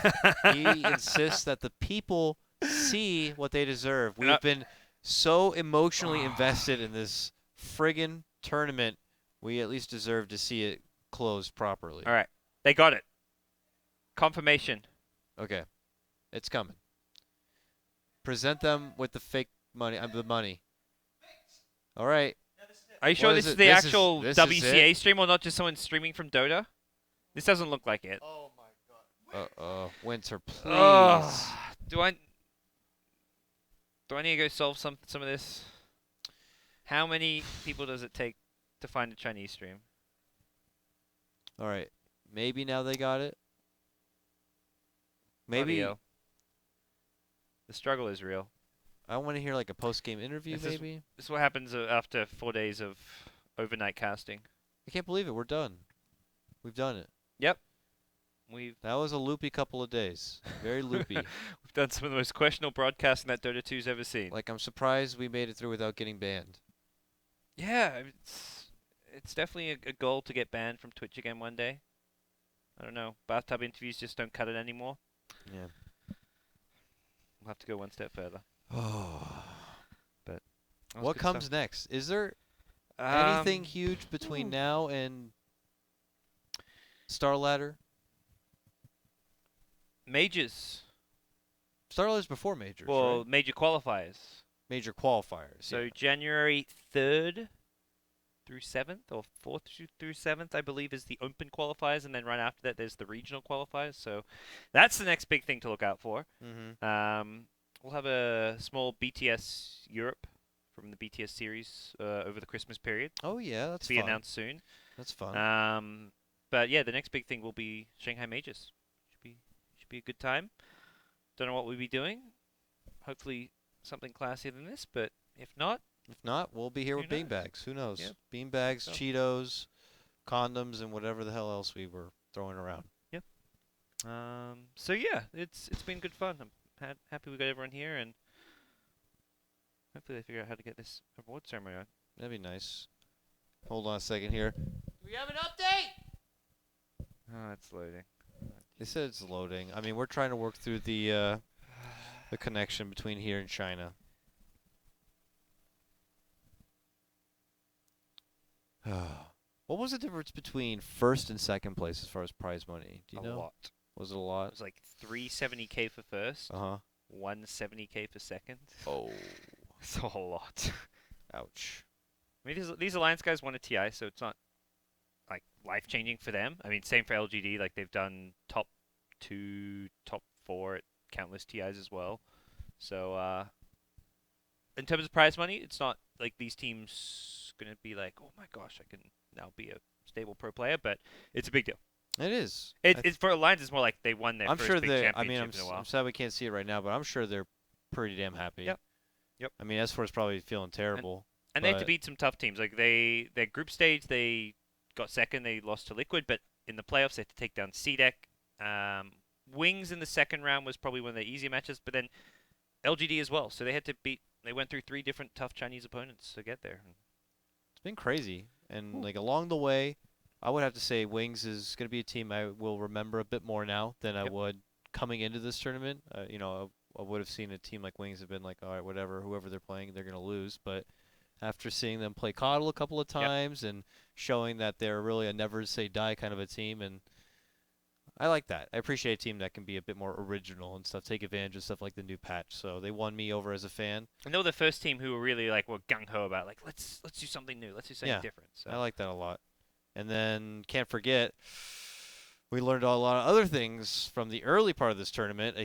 He insists that the people see what they deserve. We've Yep. been so emotionally invested in this friggin' tournament, we at least deserve to see it closed properly. All right. They got it. Confirmation. Okay. It's coming. Present them with the fake money. The money. All right. Are you sure What this is is it? the This is- actual this is WCA stream or not just someone streaming from Dota? This doesn't look like it. Oh my god. Winter, please. Ugh. Do I need to go solve some of this? How many people does it take to find a Chinese stream? All right. Maybe now they got it. Bloody Maybe hell. The struggle is real. I want to hear like a post-game interview. This is- Maybe This is what happens after 4 days of overnight casting. I can't believe it. We're done. We've done it. We've That was a loopy couple of days. Very loopy. we've done some of the most questionable broadcasting that Dota 2's ever seen. Like I'm surprised we made it through without getting banned. Yeah, it's definitely a goal to get banned from Twitch again one day. I don't know. Bathtub interviews just don't cut it anymore. Yeah. We'll have to go one step further. Oh. That was What good comes stuff. next? Is there Um, anything huge between now and Star Ladder? Majors. Star Ladder's before majors, Well, right? major qualifiers. Major qualifiers. So yeah. January 3rd through 7th, or 4th through 7th, I believe, is the open qualifiers, and then right after that, there's the regional qualifiers. So that's the next big thing to look out for. Mm-hmm. We'll have a small BTS Europe from the BTS series over the Christmas period Oh yeah, that's to be fun. announced soon. That's fun. But yeah, the next big thing will be Shanghai Majors. Should be a good time. Don't know what we'll be doing. Hopefully something classier than this, but if not, If not, we'll be here Who with bean knows? bags. Who knows? Yep. Bean bags, So. Cheetos, condoms, and whatever the hell else we were throwing around. so yeah, it's been good fun. I'm happy we got everyone here, and hopefully they figure out how to get this award ceremony on. That'd be nice. Hold on a second here. Do we have an update? Oh, it's loading. They said it's loading. I mean, we're trying to work through the connection between here and China. What was the difference between first and second place as far as prize money? Do you a know? lot. Was it a It lot? was like 370k for first, Uh huh. 170k for second. Oh, It's a whole lot. ouch. I mean, these Alliance guys won a TI, so it's not like life changing for them. I mean, same for LGD. Like they've done top 2, top 4 at countless TIs as well. So in terms of prize money, it's not like these teams gonna be like, oh my gosh, I can now be a stable pro player. But it's a big deal. It is. It's for Alliance. It's more like they won their I'm first sure big they. I championship mean, in a while. I'm sad we can't see it right now, but I'm sure they're pretty damn happy. Yep. Yep. I mean, S4's probably feeling terrible. And they had to but- beat some tough teams. Like their group stage, they got second. They lost to Liquid, but in the playoffs, they had to take down CDEC. Wings in the second round was probably one of the easier matches, but then LGD as well. So they had to beat. They went through 3 different tough Chinese opponents to get there. It's been crazy, and like along the way, I would have to say Wings is going to be a team I will remember a bit more now than I Yep. would coming into this tournament. You know, I would have seen a team like Wings have been like, all right, whatever, whoever they're playing, they're going to lose. But after seeing them play Coddle a couple of times and showing that they're really a never say die kind of a team. And I like that. I appreciate a team that can be a bit more original and stuff, take advantage of stuff like the new patch. So they won me over as a fan. And they were the first team who were really like were gung ho about like let's do something new, let's do something different. So. I like that a lot. And then can't forget, we learned a lot of other things from the early part of this tournament.